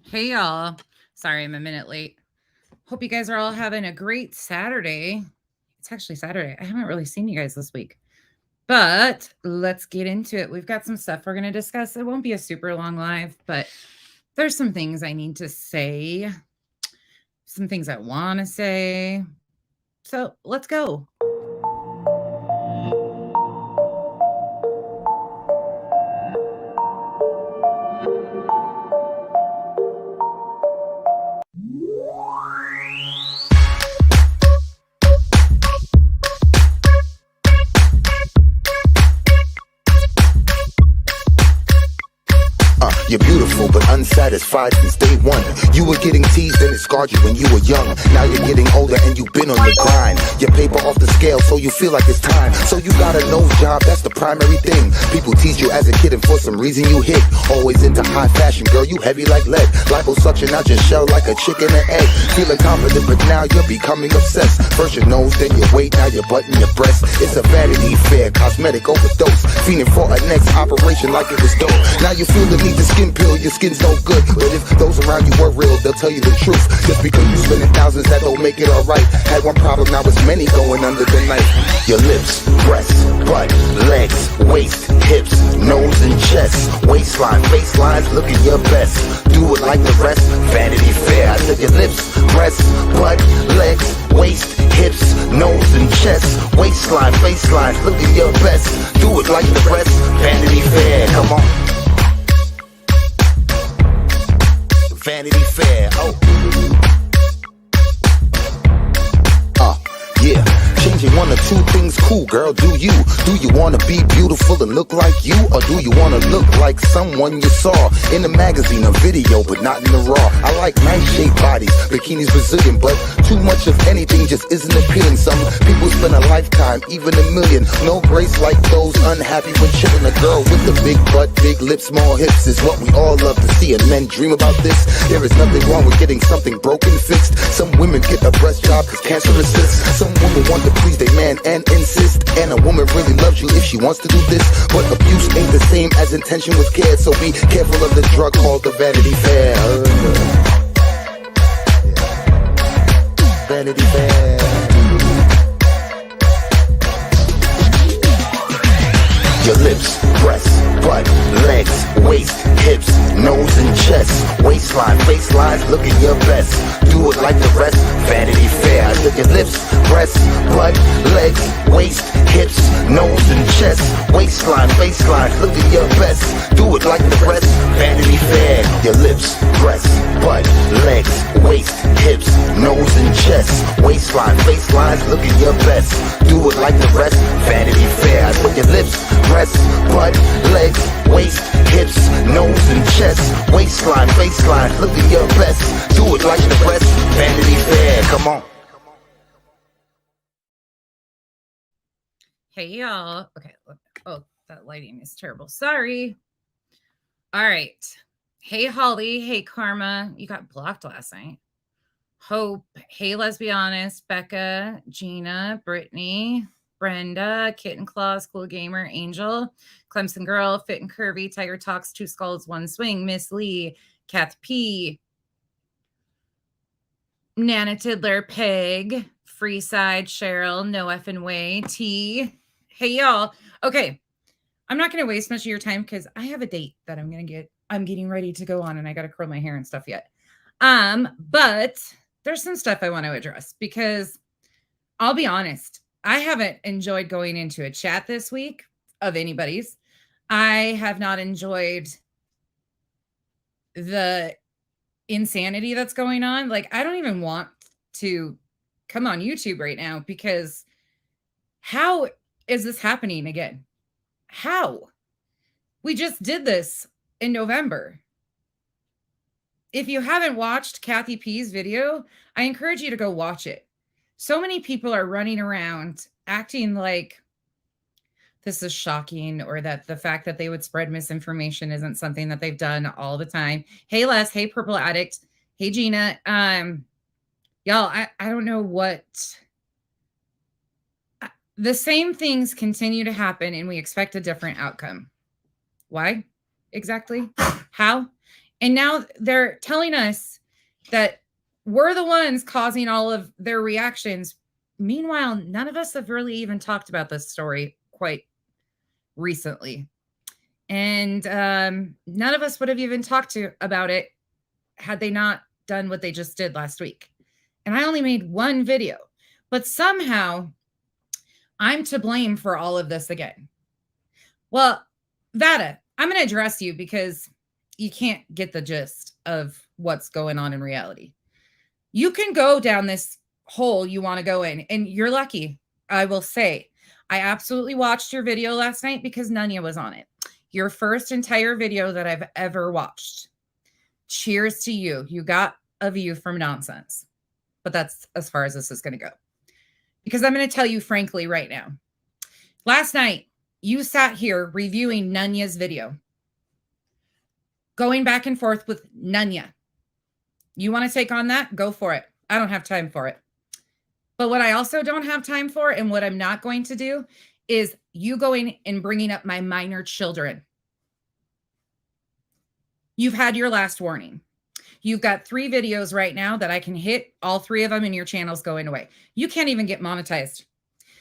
Hey y'all. Sorry I'm a minute late. Hope you guys are all having a great Saturday. It's actually Saturday. I haven't really seen you guys this week. But let's get into it. We've got some stuff we're going to discuss. It won't be a super long live, but there's some things I need to say, some things I want to say. So let's go. You're beautiful but unsatisfied since day one. You were getting teased and it scarred you when you were young. Now you're getting older and you've been on the grind. Your paper off the scale so you feel like it's time. So you got a nose job, that's the primary thing. People tease you as a kid and for some reason you hit. Always into high fashion, girl, you heavy like lead. Liposuction out your shell like a chicken and egg. Feeling confident but now you're becoming obsessed. First your nose, then your weight, now your butt and your breast. It's a Vanity Fair, cosmetic overdose. Fiending for a next operation like it was dope. Now you feel the need to skin pill, your skin's no good. But if those around you were real, they'll tell you the truth. Just because you spending thousands, that don't make it alright. Had one problem, now it's many going under the knife. Your lips, breasts, butt, legs, waist, hips, nose and chest, waistline, facelines, looking your best. Do it like the rest, Vanity Fair. I said your lips, breasts, butt, legs, waist, hips, nose and chest, waistline, facelines, looking your best. Do it like the rest, Vanity Fair. Come on. Vanity Fair, yeah. Changing one or two things, cool girl, do you? Do you wanna be beautiful and look like you? Or do you wanna look like someone you saw in a magazine or video, but not in the raw? I like nice shaped bodies, bikinis Brazilian, but too much of anything just isn't appealing. Some people spend a lifetime, even a million. No grace like those unhappy when chilling. A girl with a big butt, big lips, small hips is what we all love to see, and men dream about this. There is nothing wrong with getting something broken fixed. Some women get a breast job cause cancer assists. Some women want to please their man and insist. And a woman really loves you if she wants to do this. But abuse ain't the same as intention with care. So be careful of the drug called the Vanity Fair. Vanity Fair. Your lips, breasts, butt, legs, waist, hips, nose and chest, waistline, facelines, looking your best. Do it like the rest, Vanity Fair. I said your lips, breasts, butt, legs, waist, hips, nose and chest, waistline, facelines, looking your best. Do it like the rest, Vanity Fair. Your lips, breasts, butt, legs, waist, hips, nose and chest, waistline, facelines, looking your best. Do it like the rest, Vanity Fair. I said your lips, breasts, butt, legs, waist, hips, nose and chest, waistline, faceline, look at your best. Do it like the rest, Vanity Fair. Come on. Hey y'all. Okay. Oh, that lighting is terrible. Sorry. All right. Hey Holly. Hey Karma. You got blocked last night. Hope. Hey Let's Be Honest. Becca. Gina. Brittany. Brenda. Kitten Claus. Cool Gamer. Angel. Clemson Girl. Fit and Curvy. Tiger Talks. Two Skulls. One Swing. Miss Lee. Kath P. Nana Tiddler. Peg. Freeside. Cheryl. No effing way. T. Hey y'all. Okay. I'm not going to waste much of your time because I have a date that I'm getting ready to go on and I got to curl my hair and stuff yet. But there's some stuff I want to address because I'll be honest, I haven't enjoyed going into a chat this week of anybody's. I have not enjoyed the insanity that's going on. Like, I don't even want to come on YouTube right now because how is this happening again? How? We just did this in November. If you haven't watched Kathy P's video, I encourage you to go watch it. So many people are running around acting like this is shocking or that the fact that they would spread misinformation isn't something that they've done all the time. Hey, Les. Hey, Purple Addict. Hey, Gina. Y'all, I don't know what... The same things continue to happen and we expect a different outcome. Why? Exactly. How? And now they're telling us that we're the ones causing all of their reactions. Meanwhile, none of us have really even talked about this story quite recently. And none of us would have even talked about it had they not done what they just did last week. And I only made one video, but somehow I'm to blame for all of this again. Well, Vada, I'm going to address you because you can't get the gist of what's going on in reality. You can go down this hole you want to go in, and you're lucky, I will say. I absolutely watched your video last night because Nunya was on it. Your first entire video that I've ever watched. Cheers to you. You got a view from nonsense. But that's as far as this is going to go. Because I'm going to tell you frankly right now. Last night, you sat here reviewing Nunya's video. Going back and forth with Nunya. You want to take on that? Go for it. I don't have time for it. But what I also don't have time for, and what I'm not going to do, is you going and bringing up my minor children. You've had your last warning. You've got 3 videos right now that I can hit all 3 of them and your channel's going away. You can't even get monetized.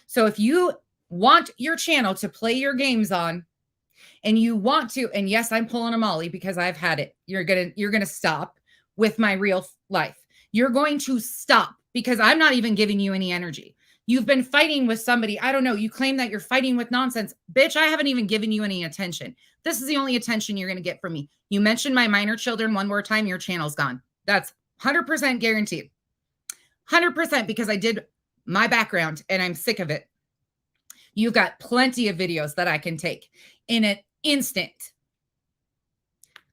So if you want your channel to play your games on, and you want to, and yes, I'm pulling a Molly because I've had it. You're going to stop with my real life. You're going to stop because I'm not even giving you any energy. You've been fighting with somebody. I don't know. You claim that you're fighting with nonsense. Bitch, I haven't even given you any attention. This is the only attention you're going to get from me. You mentioned my minor children one more time, your channel's gone. That's 100% guaranteed. 100% because I did my background and I'm sick of it. You've got plenty of videos that I can take in an instant.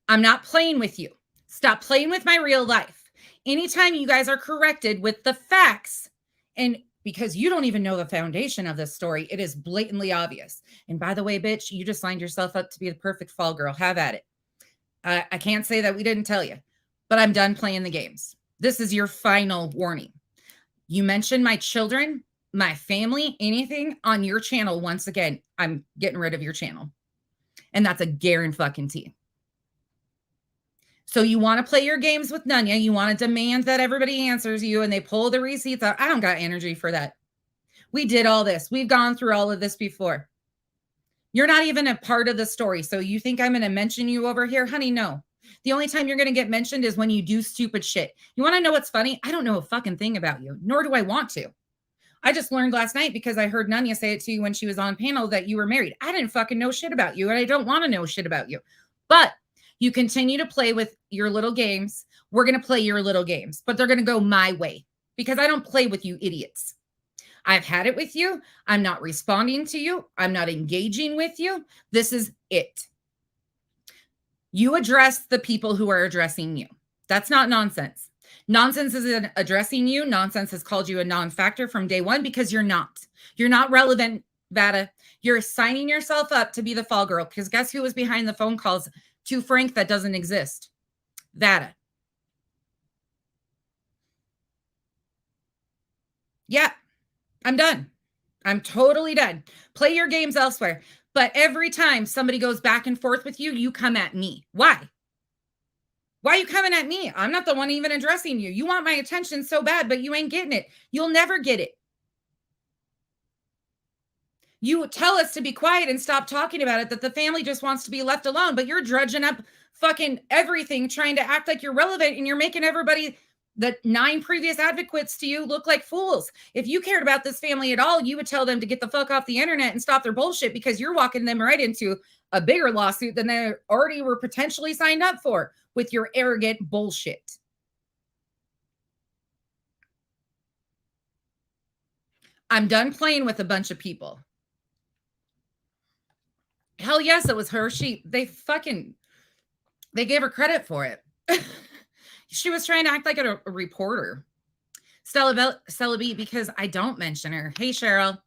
I'm not playing with you. Stop playing with my real life. Anytime you guys are corrected with the facts, and because you don't even know the foundation of this story, it is blatantly obvious. And by the way, bitch, you just lined yourself up to be the perfect fall girl. Have at it. I can't say that we didn't tell you, but I'm done playing the games. This is your final warning. You mentioned my children, my family, anything on your channel. Once again, I'm getting rid of your channel. And that's a guarantee. So you want to play your games with Nunya. You want to demand that everybody answers you and they pull the receipts out. I don't got energy for that. We did all this. We've gone through all of this before. You're not even a part of the story. So you think I'm going to mention you over here? Honey, no. The only time you're going to get mentioned is when you do stupid shit. You want to know what's funny? I don't know a fucking thing about you, nor do I want to. I just learned last night because I heard Nunya say it to you when she was on panel that you were married. I didn't fucking know shit about you, and I don't want to know shit about you. But you continue to play with your little games. We're going to play your little games, but they're going to go my way because I don't play with you idiots. I've had it with you. I'm not responding to you. I'm not engaging with you. This is it. You address the people who are addressing you. That's not nonsense. Nonsense is addressing you. Nonsense has called you a non-factor from day one because you're not. You're not relevant, Vada. You're signing yourself up to be the fall girl because guess who was behind the phone calls to Frank that doesn't exist? Vada. Yeah, I'm done. I'm totally done. Play your games elsewhere. But every time somebody goes back and forth with you, you come at me. Why? Why are you coming at me? I'm not the one even addressing you. You want my attention so bad, but you ain't getting it. You'll never get it. You tell us to be quiet and stop talking about it, that the family just wants to be left alone, but you're drudging up fucking everything, trying to act like you're relevant, and you're making everybody, the 9 previous advocates to you, look like fools. If you cared about this family at all, you would tell them to get the fuck off the internet and stop their bullshit because you're walking them right into a bigger lawsuit than they already were potentially signed up for with your arrogant bullshit. I'm done playing with a bunch of people. Hell yes, it was her. They gave her credit for it. She was trying to act like a reporter. Stella B, because I don't mention her. Hey, Cheryl.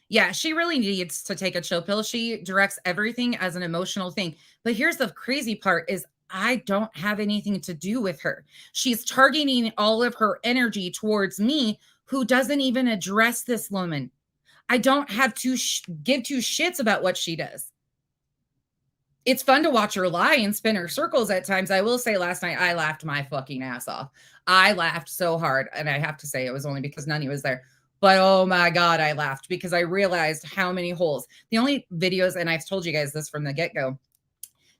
Yeah, she really needs to take a chill pill. She directs everything as an emotional thing. But here's the crazy part is I don't have anything to do with her. She's targeting all of her energy towards me, who doesn't even address this woman. I don't have to give 2 shits about what she does. it's fun to watch her lie and spin her circles at times. I will say last night, I laughed my fucking ass off. I laughed so hard. And I have to say it was only because Nani was there. But oh my God, I laughed because I realized how many holes. The only videos, and I've told you guys this from the get-go,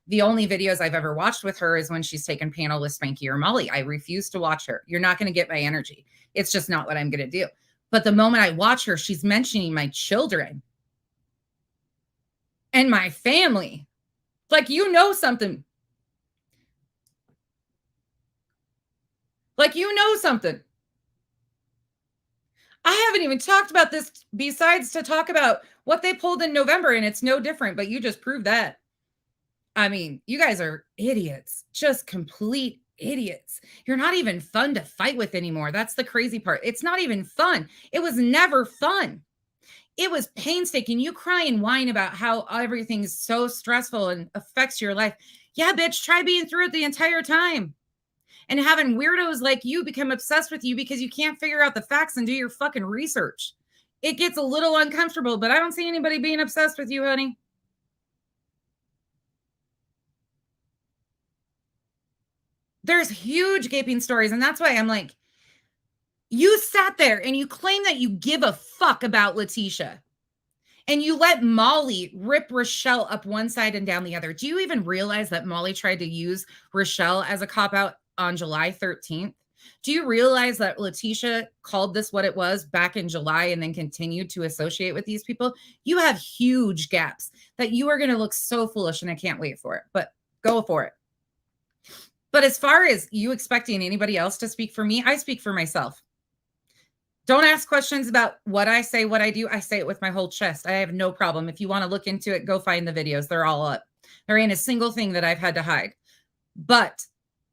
the only videos I've ever watched with her is when she's taken panel with Spanky or Molly. I refuse to watch her. You're not going to get my energy. It's just not what I'm going to do. But the moment I watch her, she's mentioning my children and my family. Like, you know something. Like, you know something. I haven't even talked about this besides to talk about what they pulled in November, and it's no different, but you just proved that. I mean, you guys are idiots, just complete idiots. You're not even fun to fight with anymore. That's the crazy part. It's not even fun. It was never fun. It was painstaking. You cry and whine about how everything's so stressful and affects your life. Yeah, bitch, try being through it the entire time. And having weirdos like you become obsessed with you because you can't figure out the facts and do your fucking research. It gets a little uncomfortable, but I don't see anybody being obsessed with you, honey. There's huge gaping stories. And that's why I'm like, you sat there and you claim that you give a fuck about Leticia. And you let Molly rip Rochelle up one side and down the other. Do you even realize that Molly tried to use Rochelle as a cop-out on July 13th? Do you realize that Leticia called this what it was back in July and then continued to associate with these people? You have huge gaps that you are going to look so foolish, and I can't wait for it. But go for it. But as far as you expecting anybody else to speak for me, I speak for myself. Don't ask questions about what I say, what I do. I say it with my whole chest. I have no problem. If you want to look into it, go find the videos. They're all up. There ain't a single thing that I've had to hide. But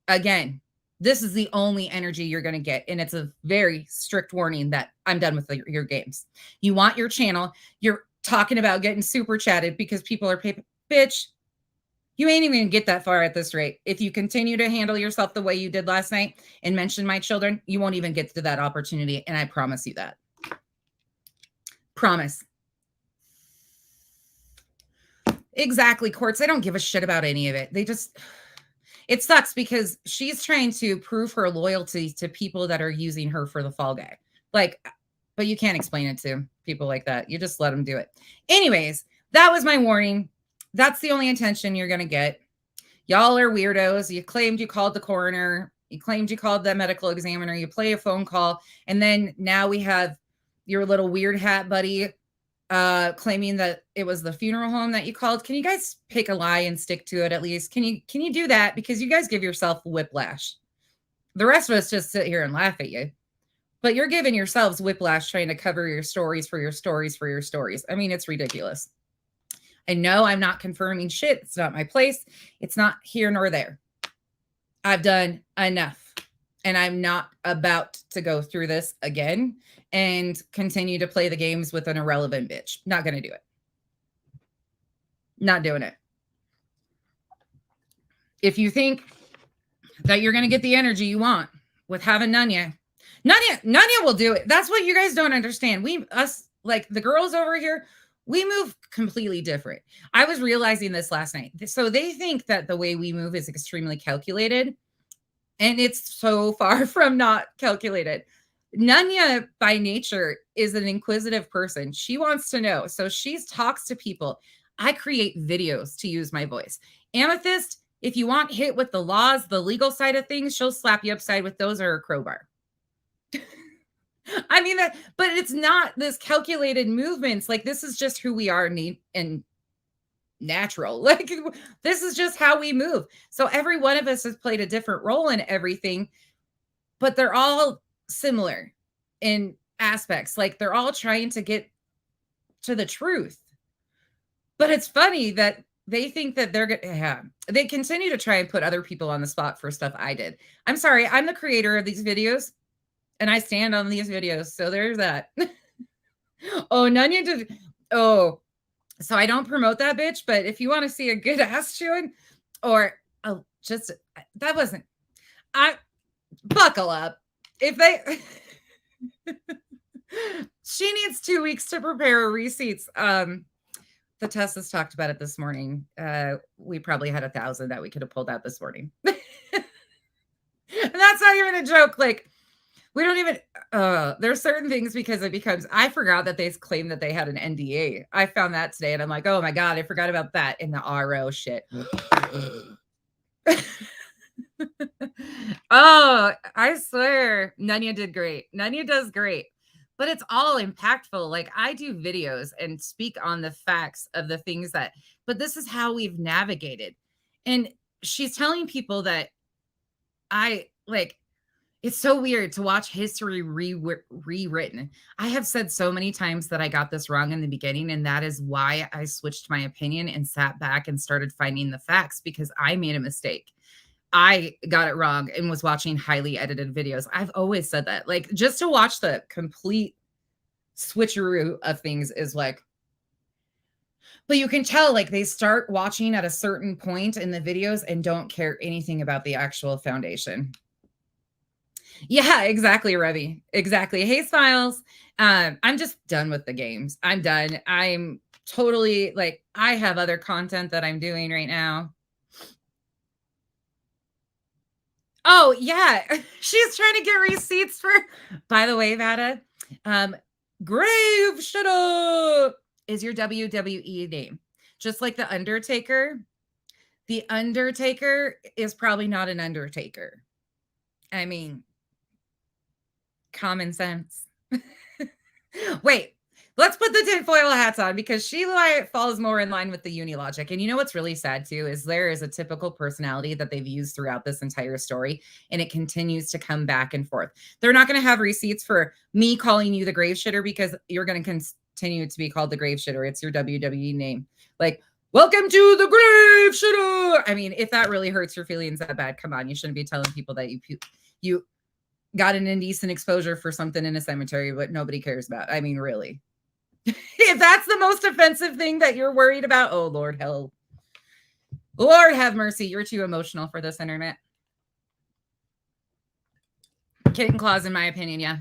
again, this is the only energy you're going to get. And it's a very strict warning that I'm done with your games. You want your channel. You're talking about getting super chatted because people are paying. Bitch, you ain't even going to get that far at this rate. If you continue to handle yourself the way you did last night and mention my children, you won't even get to that opportunity. And I promise you that. Promise. Exactly, Quartz. They don't give a shit about any of it. They just, it sucks because she's trying to prove her loyalty to people that are using her for the fall guy. Like, but you can't explain it to people like that. You just let them do it. Anyways, that was my warning. That's the only attention you're going to get. Y'all are weirdos. You claimed you called the coroner. You claimed you called the medical examiner. You play a phone call. And then now we have your little weird hat buddy claiming that it was the funeral home that you called. Can you guys pick a lie and stick to it at least? Can you do that? Because you guys give yourself whiplash. The rest of us just sit here and laugh at you. But you're giving yourselves whiplash trying to cover your stories for your stories for your stories. I mean, it's ridiculous. I know I'm not confirming shit. It's not my place. It's not here nor there. I've done enough. And I'm not about to go through this again and continue to play the games with an irrelevant bitch. Not going to do it. Not doing it. If you think that you're going to get the energy you want with having Nanya will do it. That's what you guys don't understand. Us, like the girls over here, we move completely different. I was realizing this last night. So they think that the way we move is extremely calculated. And it's so far from not calculated. Nanya, by nature, is an inquisitive person. She wants to know. So she talks to people. I create videos to use my voice. Amethyst, if you want hit with the laws, the legal side of things, she'll slap you upside with those or a crowbar. I mean, but it's not this calculated movements. Like, this is just who we are and natural. Like, this is just how we move. So every one of us has played a different role in everything, but they're all similar in aspects. Like, they're all trying to get to the truth. But it's funny that they think that they continue to try and put other people on the spot for stuff I did. I'm sorry. I'm the creator of these videos. And I stand on these videos. So there's that. Oh, Nanya did. Oh, so I don't promote that bitch. But if you want to see a good ass chewing or just that wasn't, buckle up. If they, she needs 2 weeks to prepare her receipts. the Teslas talked about it this morning. We probably had 1,000 that we could have pulled out this morning. And that's not even a joke. Like, we don't even, there's certain things because it becomes, I forgot that they claimed that they had an NDA. I found that today and I'm like, oh my God, I forgot about that in the RO shit. Oh, I swear. Nunya did great. Nunya does great. But it's all impactful. Like, I do videos and speak on the facts of the things that, but this is how we've navigated. And she's telling people that I like, it's so weird to watch history rewritten. I have said so many times that I got this wrong in the beginning, and that is why I switched my opinion and sat back and started finding the facts, because I made a mistake. I got it wrong and was watching highly edited videos. I've always said that. Like, just to watch the complete switcheroo of things is like, but you can tell, like, they start watching at a certain point in the videos and don't care anything about the actual foundation. Yeah, exactly, Revy. Exactly. Hey, Smiles. I'm just done with the games. I'm done. I'm totally like, I have other content that I'm doing right now. Oh, yeah. She's trying to get receipts for, by the way, Vada, Grave Shut Up is your WWE name. Just like The Undertaker. The Undertaker is probably not an Undertaker. I mean, common sense. Wait, let's put the tinfoil hats on, because Sheila falls more in line with the Unilogic. And you know what's really sad too is there is a typical personality that they've used throughout this entire story, and it continues to come back and forth. They're not going to have receipts for me calling you the grave shitter, because you're going to continue to be called the grave shitter. It's your WWE name. Like, welcome to the grave shitter. I mean, if that really hurts your feelings that bad, come on, you shouldn't be telling people that you got an indecent exposure for something in a cemetery, but nobody cares about. I mean, really. If that's the most offensive thing that you're worried about, oh, Lord, hell. Lord have mercy. You're too emotional for this internet. Kitten claws, in my opinion, yeah.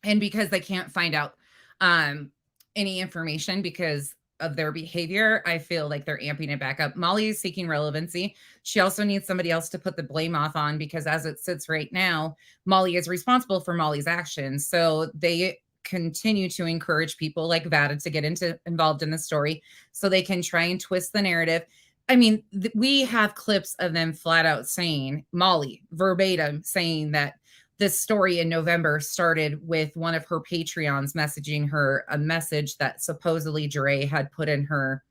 And because they can't find out any information because of their behavior, I feel like they're amping it back up. Molly is seeking relevancy. She also needs somebody else to put the blame off on, because as it sits right now, Molly is responsible for Molly's actions. So they continue to encourage people like Vada to get involved in the story so they can try and twist the narrative. I mean, we have clips of them flat out saying, Molly verbatim saying that this story in November started with one of her Patreons messaging her a message that supposedly Dre had put in her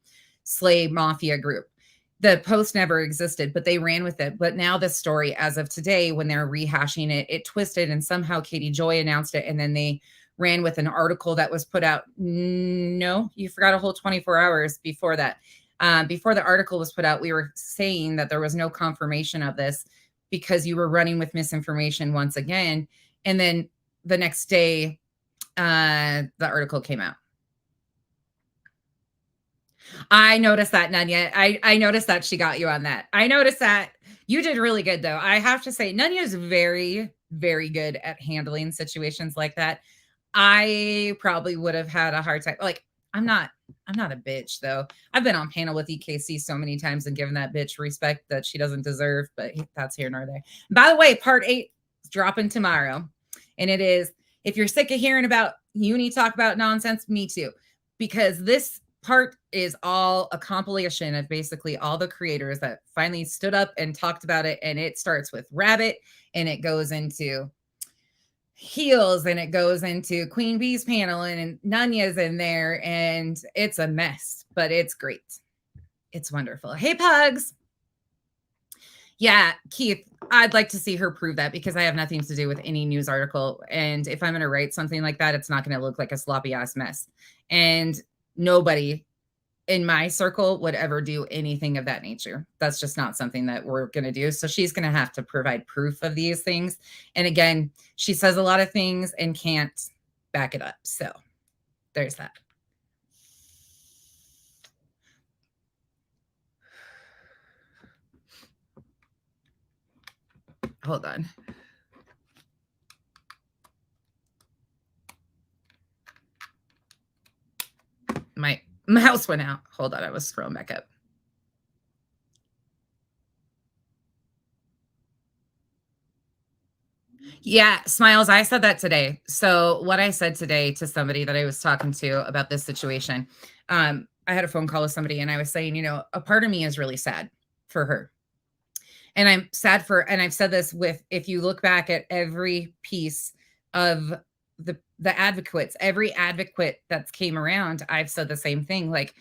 slave mafia group. The post never existed, but they ran with it. But now the story, as of today, when they're rehashing it, it twisted, and somehow Katie Joy announced it, and then they ran with an article that was put out. No, you forgot a whole 24 hours before that. Before the article was put out, we were saying that there was no confirmation of this, because you were running with misinformation once again. And then the next day, the article came out. I noticed that, Nunya. I noticed that she got you on that. I noticed that. You did really good, though. I have to say, Nunya is very, very good at handling situations like that. I probably would have had a hard time. Like, I'm not a bitch, though. I've been on panel with EKC so many times and given that bitch respect that she doesn't deserve, but that's here nor there. By the way, part 8 is dropping tomorrow. And it is, if you're sick of hearing about uni talk about nonsense, me too. Because this part is all a compilation of basically all the creators that finally stood up and talked about it. And it starts with Rabbit, and it goes into Heels, and it goes into Queen Bee's panel, and Nunya's in there, and it's a mess, but it's great. It's wonderful. Hey, Pugs. Yeah, Keith, I'd like to see her prove that, because I have nothing to do with any news article. And if I'm going to write something like that, it's not going to look like a sloppy ass mess. And nobody in my circle would ever do anything of that nature. That's just not something that we're going to do. So she's going to have to provide proof of these things. And again, she says a lot of things and can't back it up. So there's that. Hold on. My Mouse went out. Hold on, I was scrolling back up. Yeah, Smiles, I said that today. So what I said today to somebody that I was talking to about this situation, I had a phone call with somebody and I was saying, a part of me is really sad for her. And I'm sad for, and I've said this with, if you look back at every piece of the advocates, every advocate that's came around, I've said the same thing. Like,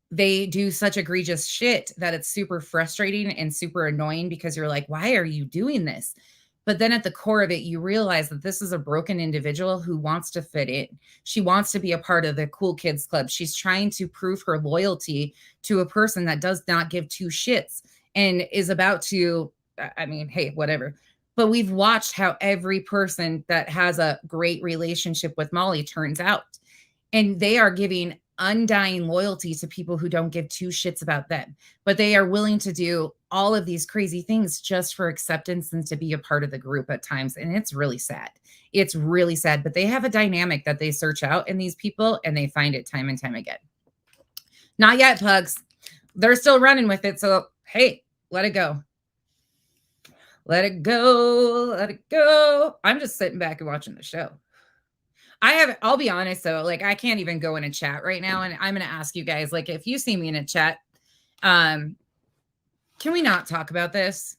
they do such egregious shit that it's super frustrating and super annoying because you're like, why are you doing this? But then at the core of it, you realize that this is a broken individual who wants to fit in. She wants to be a part of the cool kids club. She's trying to prove her loyalty to a person that does not give two shits and is about to, I mean, hey, whatever. But we've watched how every person that has a great relationship with Molly turns out. And they are giving undying loyalty to people who don't give two shits about them. But they are willing to do all of these crazy things just for acceptance and to be a part of the group at times. And it's really sad. It's really sad. But they have a dynamic that they search out in these people and they find it time and time again. Not yet, Pugs. They're still running with it. So, hey, let it go. Let it go. Let it go. I'm just sitting back and watching the show. I'll be honest though, like I can't even go in a chat right now. And I'm going to ask you guys, like, if you see me in a chat, can we not talk about this?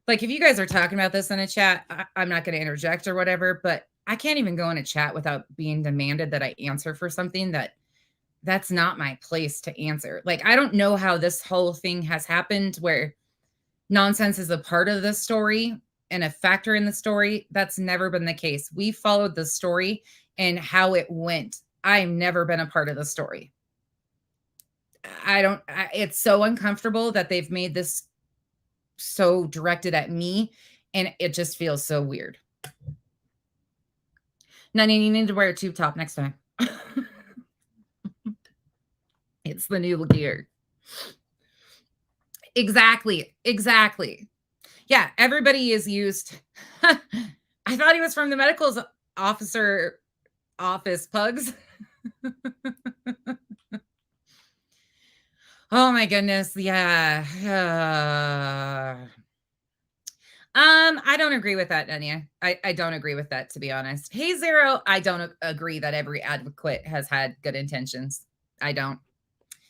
Like, if you guys are talking about this in a chat, I'm not going to interject or whatever, but I can't even go in a chat without being demanded that I answer for something that's not my place to answer. Like, I don't know how this whole thing has happened where nonsense is a part of the story and a factor in the story. That's never been the case. We followed the story and how it went. I've never been a part of the story. It's so uncomfortable that they've made this so directed at me, and it just feels so weird. Nani, you need to wear a tube top next time. It's the new gear. Exactly. Yeah, everybody is used. I thought he was from the medical officer office, Pugs. Oh my goodness. Yeah. I don't agree with that, Nanya. I don't agree with that, to be honest. Hey, Zero, I don't agree that every advocate has had good intentions. I don't.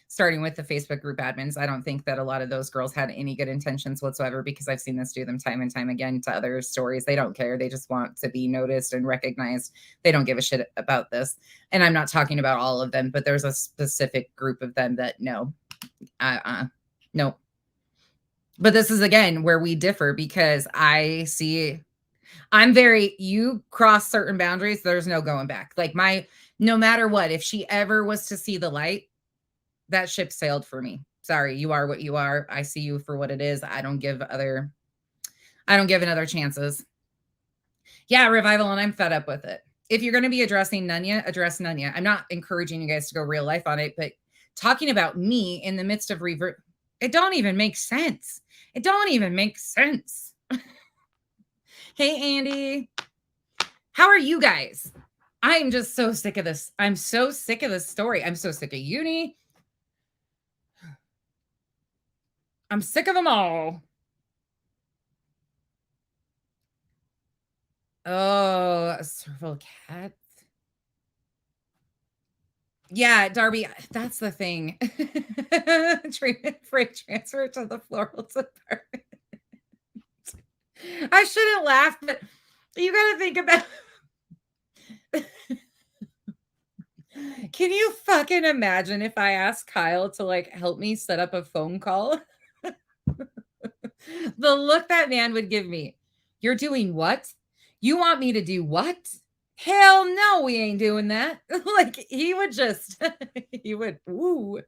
Starting with the Facebook group admins, I don't think that a lot of those girls had any good intentions whatsoever, because I've seen this do them time and time again to other stories. They don't care. They just want to be noticed and recognized. They don't give a shit about this. And I'm not talking about all of them, but there's a specific group of them that no. Nope. But this is, again, where we differ, because you cross certain boundaries, there's no going back. Like, no matter what, if she ever was to see the light, that ship sailed for me. Sorry, you are what you are. I see you for what it is. I don't give another chances. Yeah, Revival, and I'm fed up with it. If you're going to be addressing Nunya, address Nunya. I'm not encouraging you guys to go real life on it, but talking about me in the midst of it don't even make sense. It don't even make sense. Hey, Andy. How are you guys? I'm just so sick of this. I'm so sick of this story. I'm so sick of uni. I'm sick of them all. Oh, several cats. Yeah, Darby, that's the thing. Freight transfer to the floral department. I shouldn't laugh, but you got to think about. Can you fucking imagine if I asked Kyle to like help me set up a phone call? The look that man would give me. You're doing what? You want me to do what? Hell no, we ain't doing that. Like, he would, woo.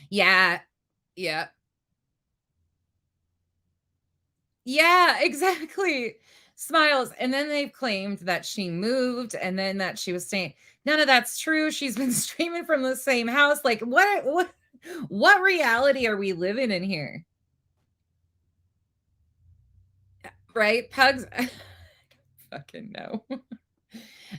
Yeah. Yeah. Yeah, exactly. Smiles. And then they've claimed that she moved and then that she was staying. None of that's true. She's been streaming from the same house. Like, what reality are we living in here? Right? Pugs. Fucking no.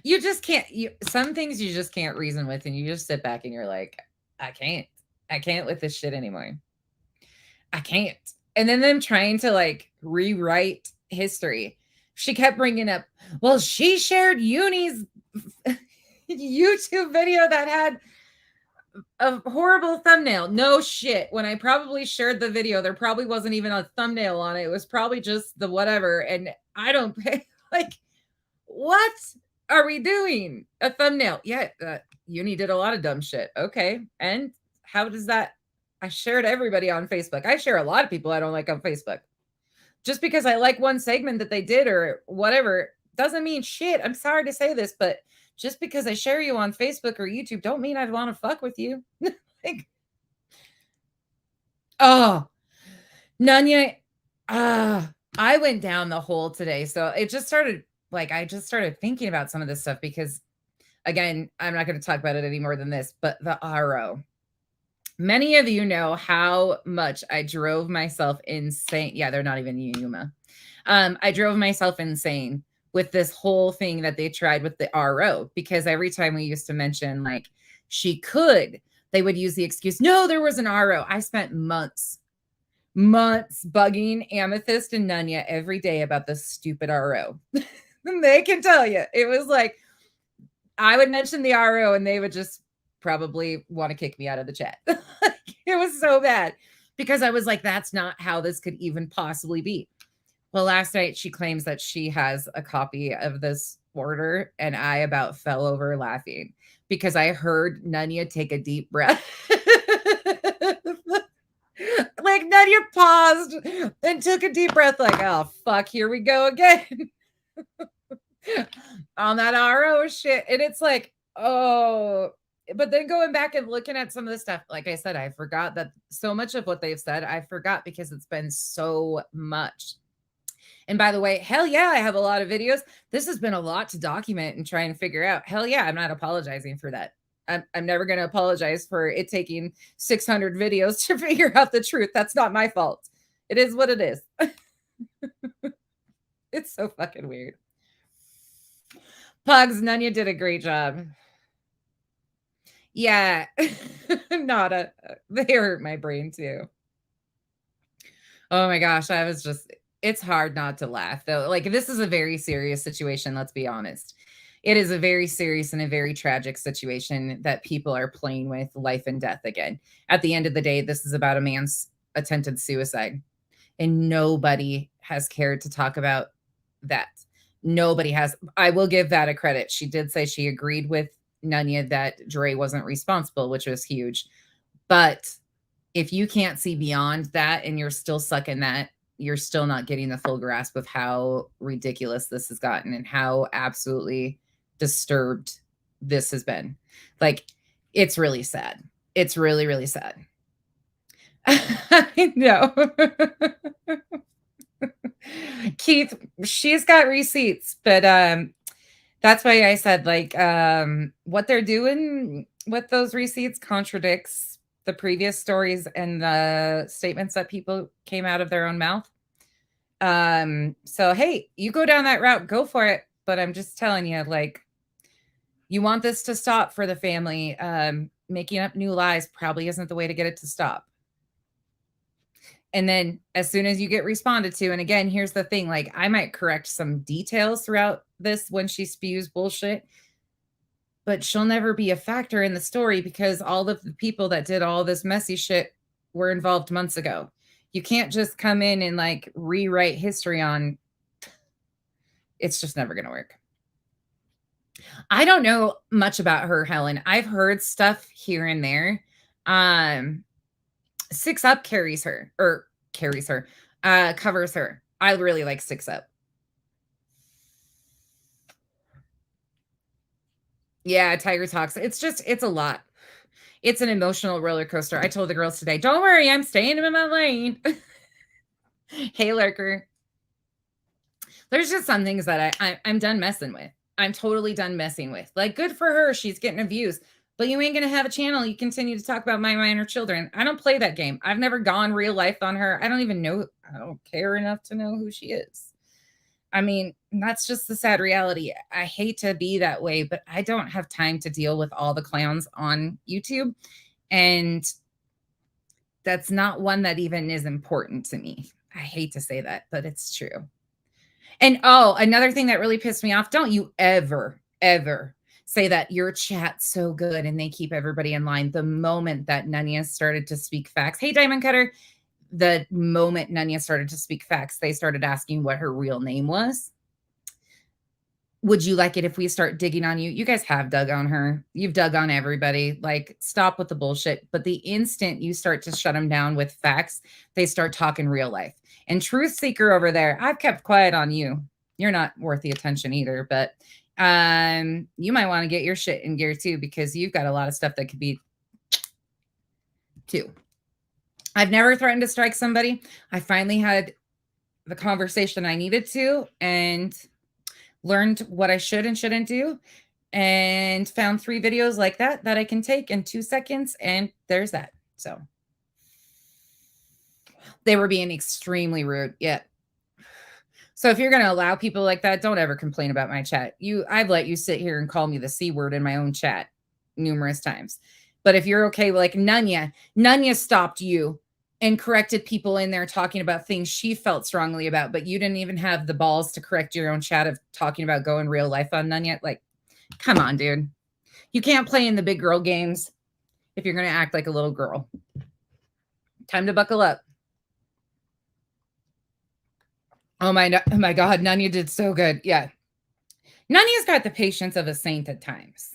You just can't, some things you just can't reason with, and you just sit back and you're like, I can't. I can't with this shit anymore. I can't. And then them trying to like rewrite history. She kept bringing up, well, she shared Uni's YouTube video that had a horrible thumbnail. No shit. When I probably shared the video, there probably wasn't even a thumbnail on it. It was probably just the whatever. And I don't pay. Like, what are we doing? A thumbnail? Yeah, Uni did a lot of dumb shit. Okay. And how does that? I shared everybody on Facebook. I share a lot of people I don't like on Facebook. Just because I like one segment that they did or whatever doesn't mean shit. I'm sorry to say this, but just because I share you on Facebook or YouTube don't mean I want to fuck with you. Like, oh, Nanya, I went down the hole today. So it just started, like, I just started thinking about some of this stuff because, again, I'm not going to talk about it any more than this, but the RO. Many of you know how much I drove myself insane. Yeah, they're not even Yuma. I drove myself insane with this whole thing that they tried with the RO, because every time we used to mention, like, she could, they would use the excuse, no, there was an RO. I spent months bugging Amethyst and Nunya every day about this stupid RO. They can tell you. It was like, I would mention the RO and they would just probably want to kick me out of the chat. It was so bad because I was like, that's not how this could even possibly be. Well, last night she claims that she has a copy of this order, and I about fell over laughing because I heard Nunya take a deep breath. Like, Nunya paused and took a deep breath, like, oh, fuck, here we go again. On that RO shit. And it's like, oh, but then going back and looking at some of the stuff, like I said, I forgot that so much of what they've said, I forgot because it's been so much. And by the way, hell yeah, I have a lot of videos. This has been a lot to document and try and figure out. Hell yeah, I'm not apologizing for that. I'm never going to apologize for it taking 600 videos to figure out the truth. That's not my fault. It is what it is. It's so fucking weird. Pugs, Nunya did a great job. Yeah, Nada. They hurt my brain too. Oh my gosh, I was just, it's hard not to laugh though. Like, this is a very serious situation, let's be honest. It is a very serious and a very tragic situation that people are playing with life and death again. At the end of the day, this is about a man's attempted suicide. And nobody has cared to talk about that. Nobody has. I will give Vada credit. She did say she agreed with Nunya that Dre wasn't responsible, which was huge. But if you can't see beyond that and you're still stuck in that, you're still not getting the full grasp of how ridiculous this has gotten and how absolutely disturbed this has been. Like, it's really sad. It's really, really sad. I know. Keith, she's got receipts, but that's why I said, like, what they're doing with those receipts contradicts the previous stories and the statements that people came out of their own mouth. So hey, you go down that route, go for it. But I'm just telling you, like, you want this to stop for the family. Making up new lies probably isn't the way to get it to stop. And then as soon as you get responded to, and again, here's the thing, like, I might correct some details throughout this when she spews bullshit, but she'll never be a factor in the story because all of the people that did all this messy shit were involved months ago. You can't just come in and like rewrite history on, it's just never going to work. I don't know much about her, Helen. I've heard stuff here and there. 6 Up covers her. I really like 6 Up. Yeah, Tiger Talks. It's a lot. It's an emotional roller coaster. I told the girls today, don't worry, I'm staying in my lane. Hey, Lurker. There's just some things that I'm done messing with. I'm totally done messing with. Like, good for her. She's getting views. But you ain't going to have a channel. You continue to talk about my minor children. I don't play that game. I've never gone real life on her. I don't even know. I don't care enough to know who she is. I mean, that's just the sad reality. I hate to be that way, but I don't have time to deal with all the clowns on YouTube. And that's not one that even is important to me. I hate to say that, but it's true. And oh, another thing that really pissed me off, don't you ever, ever say that your chat's so good and they keep everybody in line. The moment that Nunya started to speak facts, hey, Diamond Cutter, the moment Nunya started to speak facts, they started asking what her real name was. Would you like it if we start digging on you? You guys have dug on her. You've dug on everybody. Like, stop with the bullshit. But the instant you start to shut them down with facts, they start talking real life. And Truth Seeker over there, I've kept quiet on you. You're not worth the attention either, but you might want to get your shit in gear too, because you've got a lot of stuff that could be too. I've never threatened to strike somebody. I finally had the conversation I needed to and learned what I should and shouldn't do, and found 3 videos like that I can take in 2 seconds, and there's that. So they were being extremely rude. Yeah. So if you're going to allow people like that, don't ever complain about my chat. I've let you sit here and call me the C word in my own chat numerous times. But if you're okay, like Nunya stopped you and corrected people in there talking about things she felt strongly about, but you didn't even have the balls to correct your own chat of talking about going real life on Nunya. Like, come on, dude. You can't play in the big girl games if you're going to act like a little girl. Time to buckle up. Oh my God, Nunya did so good. Yeah. Nunya's got the patience of a saint at times.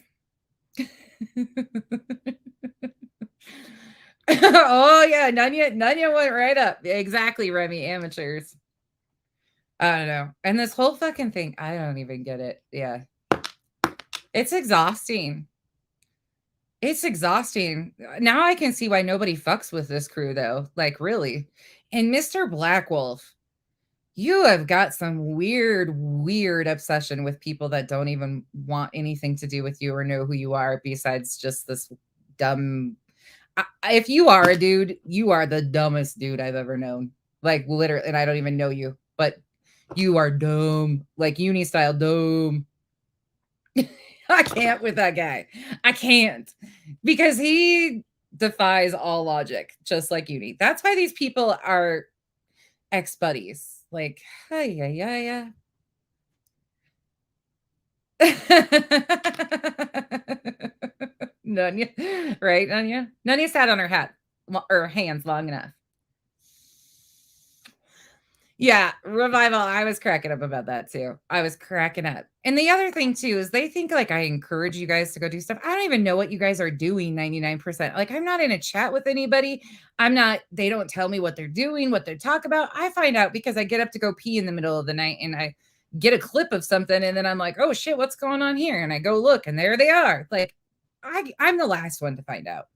Oh yeah, Nunya went right up. Exactly, Remy, amateurs. I don't know. And this whole fucking thing, I don't even get it. Yeah. It's exhausting. It's exhausting. Now I can see why nobody fucks with this crew though. Like, really. And Mr. Black Wolf, you have got some weird obsession with people that don't even want anything to do with you or know who you are besides just this dumb. If you are a dude, you are the dumbest dude I've ever known. Like, literally, and I don't even know you, but you are dumb. Like, uni style dumb. I can't with that guy. I can't, because he defies all logic, just like uni. That's why these people are ex-buddies. Like, yeah. Nunya, right, Nunya? Nunya sat on her hat or hands long enough. Yeah, Revival, I was cracking up about that too. I was cracking up. And the other thing too is they think like I encourage you guys to go do stuff. I don't even know what you guys are doing 99%. Like, I'm not in a chat with anybody. They don't tell me what they're doing, what they talk about. I find out because I get up to go pee in the middle of the night and I get a clip of something and then I'm like, oh shit, what's going on here? And I go look and there they are. Like, I'm the last one to find out.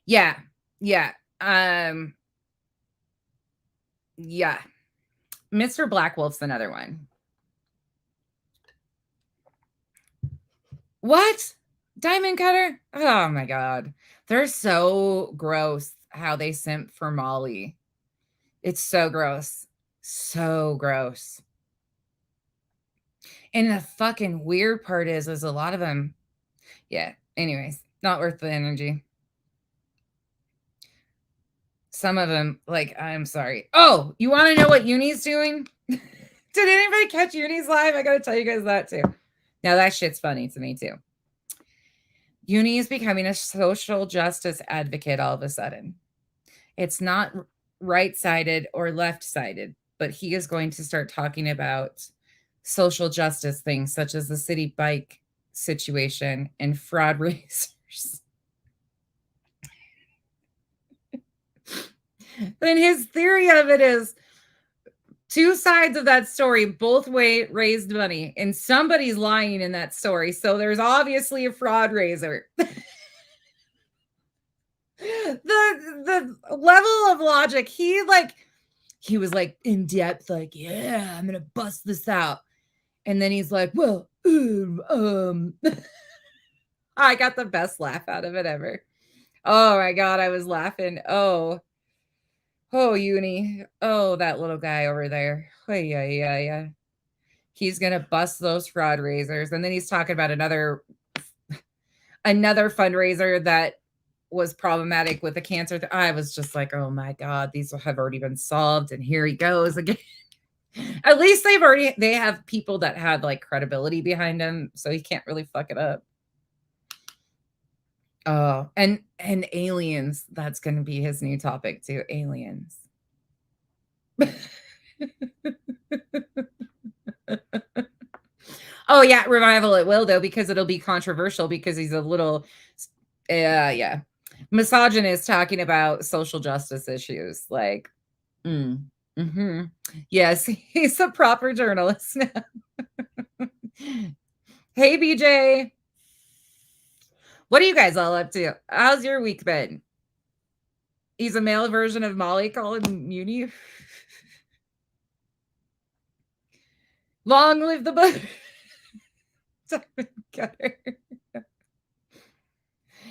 Yeah. Yeah. Yeah. Mr. Black Wolf's another one. What? Diamond Cutter? Oh my God. They're so gross how they simp for Molly. It's so gross. So gross. And the fucking weird part is a lot of them. Yeah. Anyways, not worth the energy. Some of them, like, I'm sorry. Oh, you want to know what Uni's doing? Did anybody catch Uni's live? I got to tell you guys that too. Now that shit's funny to me too. Uni is becoming a social justice advocate all of a sudden. It's not right-sided or left-sided, but he is going to start talking about social justice things such as the city bike situation and fraud racers. And his theory of it is 2 sides of that story, both raised money, and somebody's lying in that story. So there's obviously a fraud raiser. The level of logic, he was like in depth, like, yeah, I'm gonna bust this out. And then he's like, well, I got the best laugh out of it ever. Oh my God, I was laughing. Oh, Oh, Uni. Oh, that little guy over there. Oh, yeah, yeah, yeah. He's gonna bust those fraud raisers, and then he's talking about another fundraiser that was problematic with the cancer. I was just like, oh my god, these have already been solved, and here he goes again. At least they have people that have like credibility behind him, so he can't really fuck it up. Oh, and aliens. That's going to be his new topic too. Aliens. Oh yeah, revival it will though because it'll be controversial because he's a little yeah. Misogynist talking about social justice issues like mm-hmm. Yes, he's a proper journalist now. Hey BJ. What are you guys all up to? How's your week been? He's a male version of Molly calling Muni. Long live the butter.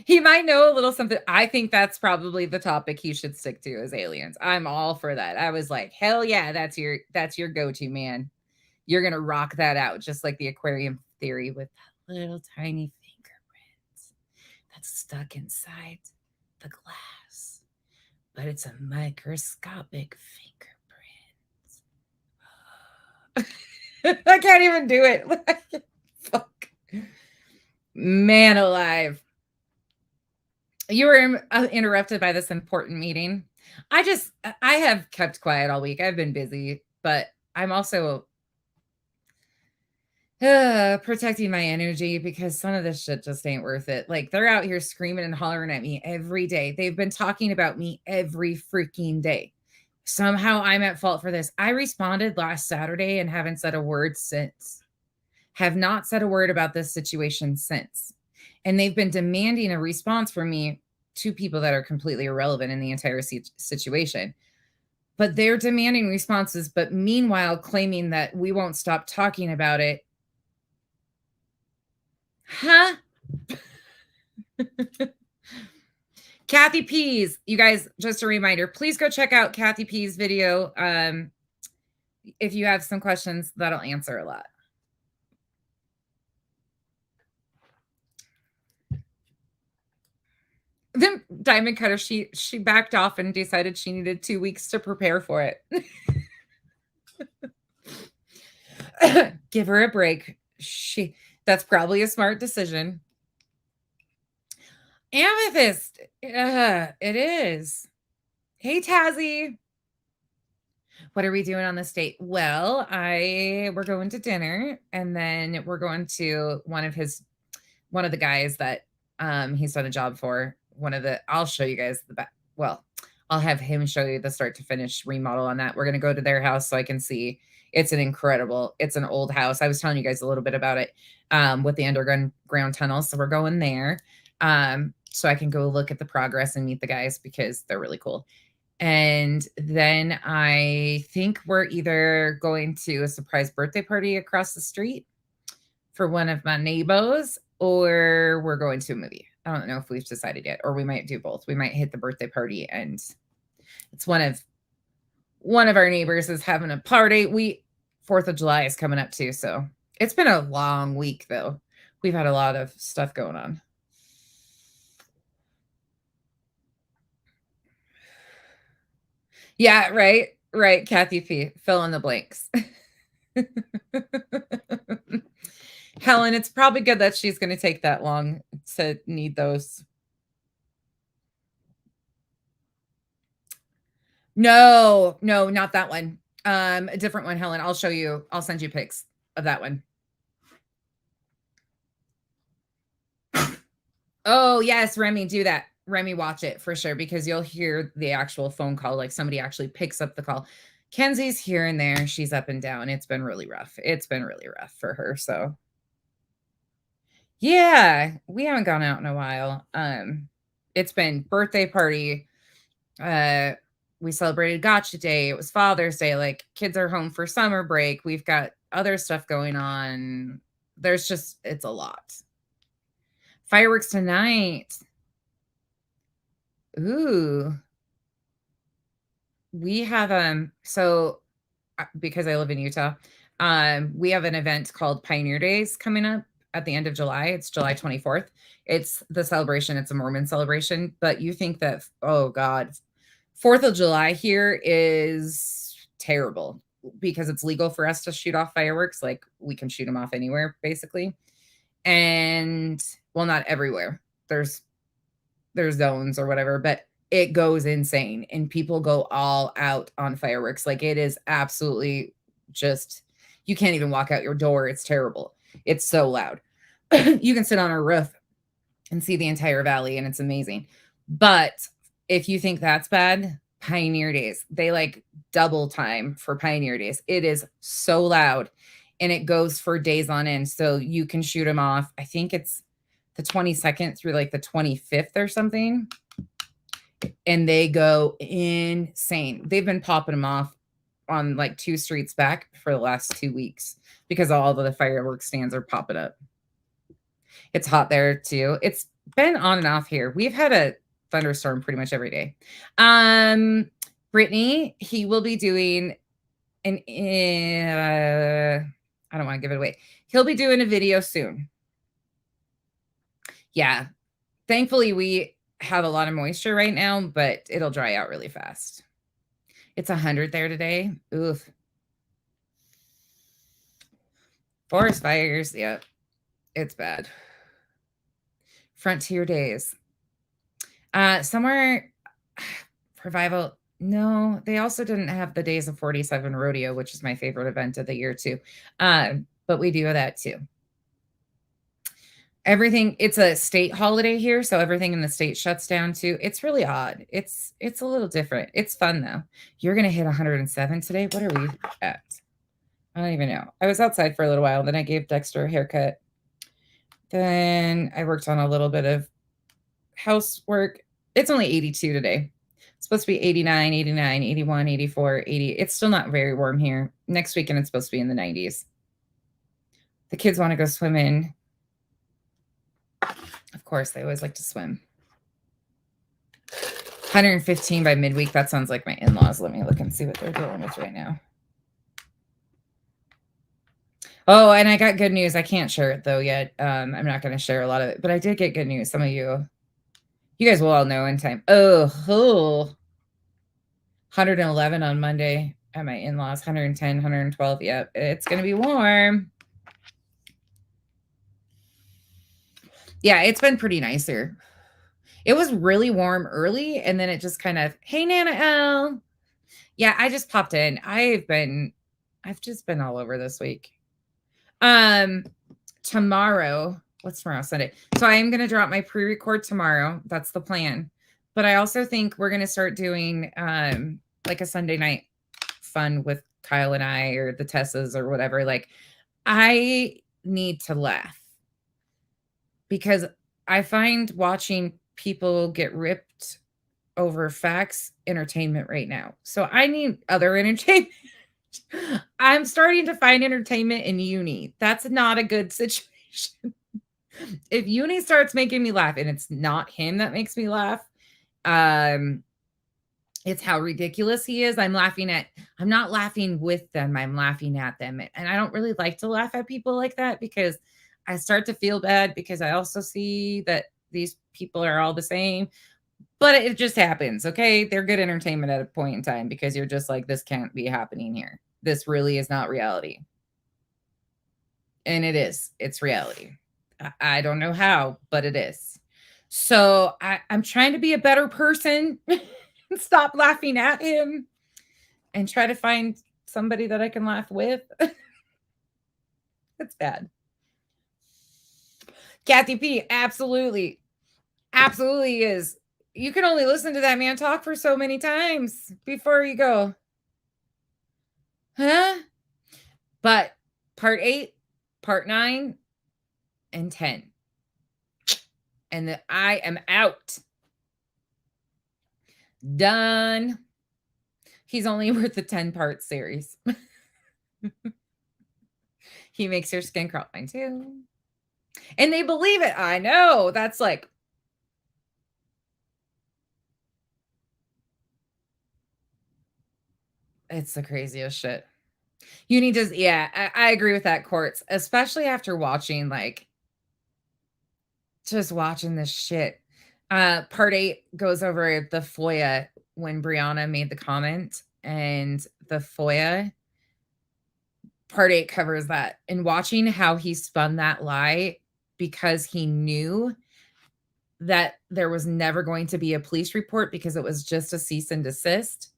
He might know a little something. I think that's probably the topic he should stick to is aliens. I'm all for that. I was like, hell yeah, that's your go-to, man. You're gonna rock that out, just like the aquarium theory with that little tiny fingerprint that's stuck inside the glass. But it's a microscopic fingerprint. I can't even do it. Fuck. Man alive. You were interrupted by this important meeting. I have kept quiet all week. I've been busy, but I'm also protecting my energy because some of this shit just ain't worth it. Like they're out here screaming and hollering at me every day. They've been talking about me every freaking day. Somehow I'm at fault for this. I responded last Saturday and haven't said a word since. Have not said a word about this situation since. And they've been demanding a response from me to people that are completely irrelevant in the entire situation. But they're demanding responses, but meanwhile claiming that we won't stop talking about it. Huh? Kathy P's, you guys, just a reminder, please go check out Kathy P's video. If you have some questions, that'll answer a lot. Then Diamond Cutter, she backed off and decided she needed 2 weeks to prepare for it. Give her a break. That's probably a smart decision. Amethyst. It is. Hey, Tazzy. What are we doing on this date? Well, we're going to dinner, and then we're going to one of the guys that he's done a job for. I'll show you guys the back. Well, I'll have him show you the start to finish remodel on that. We're going to go to their house so I can see. It's an old house. I was telling you guys a little bit about it with the underground tunnels. So we're going there so I can go look at the progress and meet the guys because they're really cool. And then I think we're either going to a surprise birthday party across the street for one of my neighbors, or we're going to a movie. I don't know if we've decided yet, or we might do both. We might hit the birthday party, and it's one of our neighbors is having a party. 4th of July is coming up too, so it's been a long week though. We've had a lot of stuff going on. Yeah, right, Kathy P. Fill in the blanks. Helen, it's probably good that she's going to take that long to need those. No, not that one. A different one, Helen. I'll show you. I'll send you pics of that one. Oh, yes, Remy, do that. Remy, watch it for sure because you'll hear the actual phone call. Like somebody actually picks up the call. Kenzie's here and there. She's up and down. It's been really rough. It's been really rough for her. So yeah, we haven't gone out in a while. It's been birthday party. We celebrated Gotcha Day. It was Father's Day. Like kids are home for summer break. We've got other stuff going on. It's a lot. Fireworks tonight. Ooh. we have, because I live in Utah, we have an event called Pioneer Days coming up at the end of July. It's July 24th. It's the celebration. It's a Mormon celebration, but you think that, oh God, 4th of July here is terrible because it's legal for us to shoot off fireworks. Like we can shoot them off anywhere basically. And well, not everywhere. There's zones or whatever, but it goes insane and people go all out on fireworks. Like it is absolutely just, you can't even walk out your door. It's terrible. It's so loud. You can sit on a roof and see the entire valley and it's amazing. But if you think that's bad, Pioneer Days, they like double time for Pioneer Days. It is so loud and it goes for days on end. So you can shoot them off. I think it's the 22nd through like the 25th or something. And they go insane. They've been popping them off on like 2 streets back for the last 2 weeks because all of the fireworks stands are popping up. It's hot there too. It's been on and off here. We've had a thunderstorm pretty much every day. Brittany, he will be doing an I don't want to give it away. He'll be doing a video soon. Yeah. Thankfully, we have a lot of moisture right now, but it'll dry out really fast. It's 100 there today. Oof. Forest fires. Yeah. It's bad. Frontier days. Somewhere revival. No, they also didn't have the Days of 47 rodeo, which is my favorite event of the year too. But we do that too. Everything, it's a state holiday here, so everything in the state shuts down too. It's really odd. It's a little different. It's fun though. You're gonna hit 107 today. What are we at? I don't even know. I was outside for a little while, then I gave Dexter a haircut. Then I worked on a little bit of housework. It's only 82 today. It's supposed to be 89, 89, 81, 84, 80. It's still not very warm here. Next weekend, it's supposed to be in the 90s. The kids want to go swimming. Of course, they always like to swim. 115 by midweek. That sounds like my in-laws. Let me look and see what they're dealing with right now. Oh, and I got good news. I can't share it though yet. I'm not going to share a lot of it, but I did get good news. Some of you guys will all know in time. Oh, 111 on Monday at my in-laws, 110, 112. Yep, it's going to be warm. Yeah, it's been pretty nice here. It was really warm early, and then it just kind of, hey, Nana L. Yeah, I just popped in. I've just been all over this week. Tomorrow, what's tomorrow? Sunday. So I am going to drop my pre-record tomorrow. That's the plan. But I also think we're going to start doing like a Sunday night fun with Kyle and I or the Tessas or whatever. Like I need to laugh because I find watching people get ripped over facts entertainment right now. So I need other entertainment. I'm starting to find entertainment in uni. That's not a good situation. If uni starts making me laugh, and it's not him that makes me laugh, it's how ridiculous he is. I'm not laughing with them. I'm laughing at them. And I don't really like to laugh at people like that because I start to feel bad because I also see that these people are all the same. But it just happens, okay? They're good entertainment at a point in time because you're just like, this can't be happening here. This really is not reality. And it is. It's reality. I don't know how, but it is. So I'm trying to be a better person and stop laughing at him and try to find somebody that I can laugh with. It's bad. Kathy P, absolutely. Absolutely is. You can only listen to that man talk for so many times before you go, huh? But part 8, part 9, and 10. And I am out. Done. He's only worth the 10-part series. He makes your skin crawl. Mine too. And they believe it. I know. That's like, It's the craziest shit. You need to, yeah, I agree with that, Quartz, especially after watching, like, just watching this shit. Part 8 goes over the FOIA when Brianna made the comment, and the FOIA part 8 covers that. And watching how he spun that lie because he knew that there was never going to be a police report because it was just a cease and desist.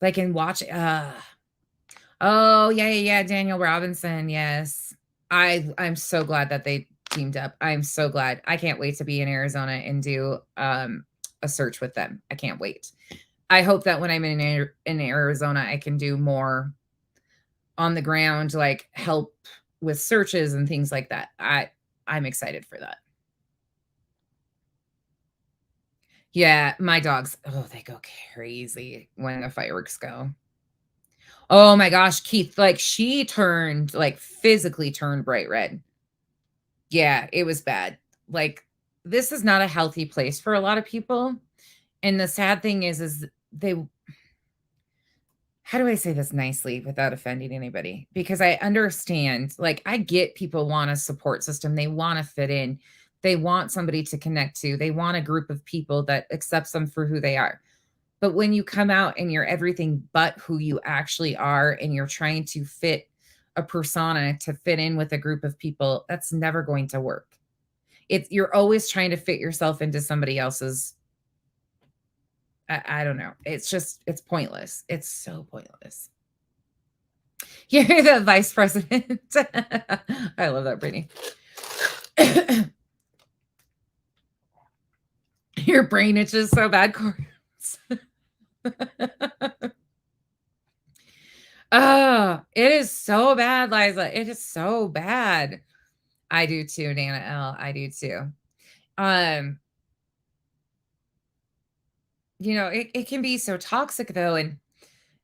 Like, and watch, oh, yeah, yeah, yeah, Daniel Robinson, yes. I'm so glad that they teamed up. I'm so glad. I can't wait to be in Arizona and do a search with them. I can't wait. I hope that when I'm in Arizona, I can do more on the ground, like help with searches and things like that. I'm excited for that. Yeah, my dogs, oh, they go crazy when the fireworks go. Oh my gosh, Keith, like she turned, like physically turned bright red. Yeah, it was bad. Like, this is not a healthy place for a lot of people. And the sad thing is they, how do I say this nicely without offending anybody? Because I understand, like, I get people want a support system. They want to fit in. They want somebody to connect to. They want a group of people that accepts them for who they are. But when you come out and you're everything but who you actually are, and you're trying to fit a persona to fit in with a group of people, that's never going to work. You're always trying to fit yourself into somebody else's. I don't know. It's just, it's pointless. It's so pointless. You're the vice president. I love that, Brittany. Your brain itches so bad, Corns. Oh, it is so bad, Liza. It is so bad. I do too, Nana L. I do too. You know, it can be so toxic though, and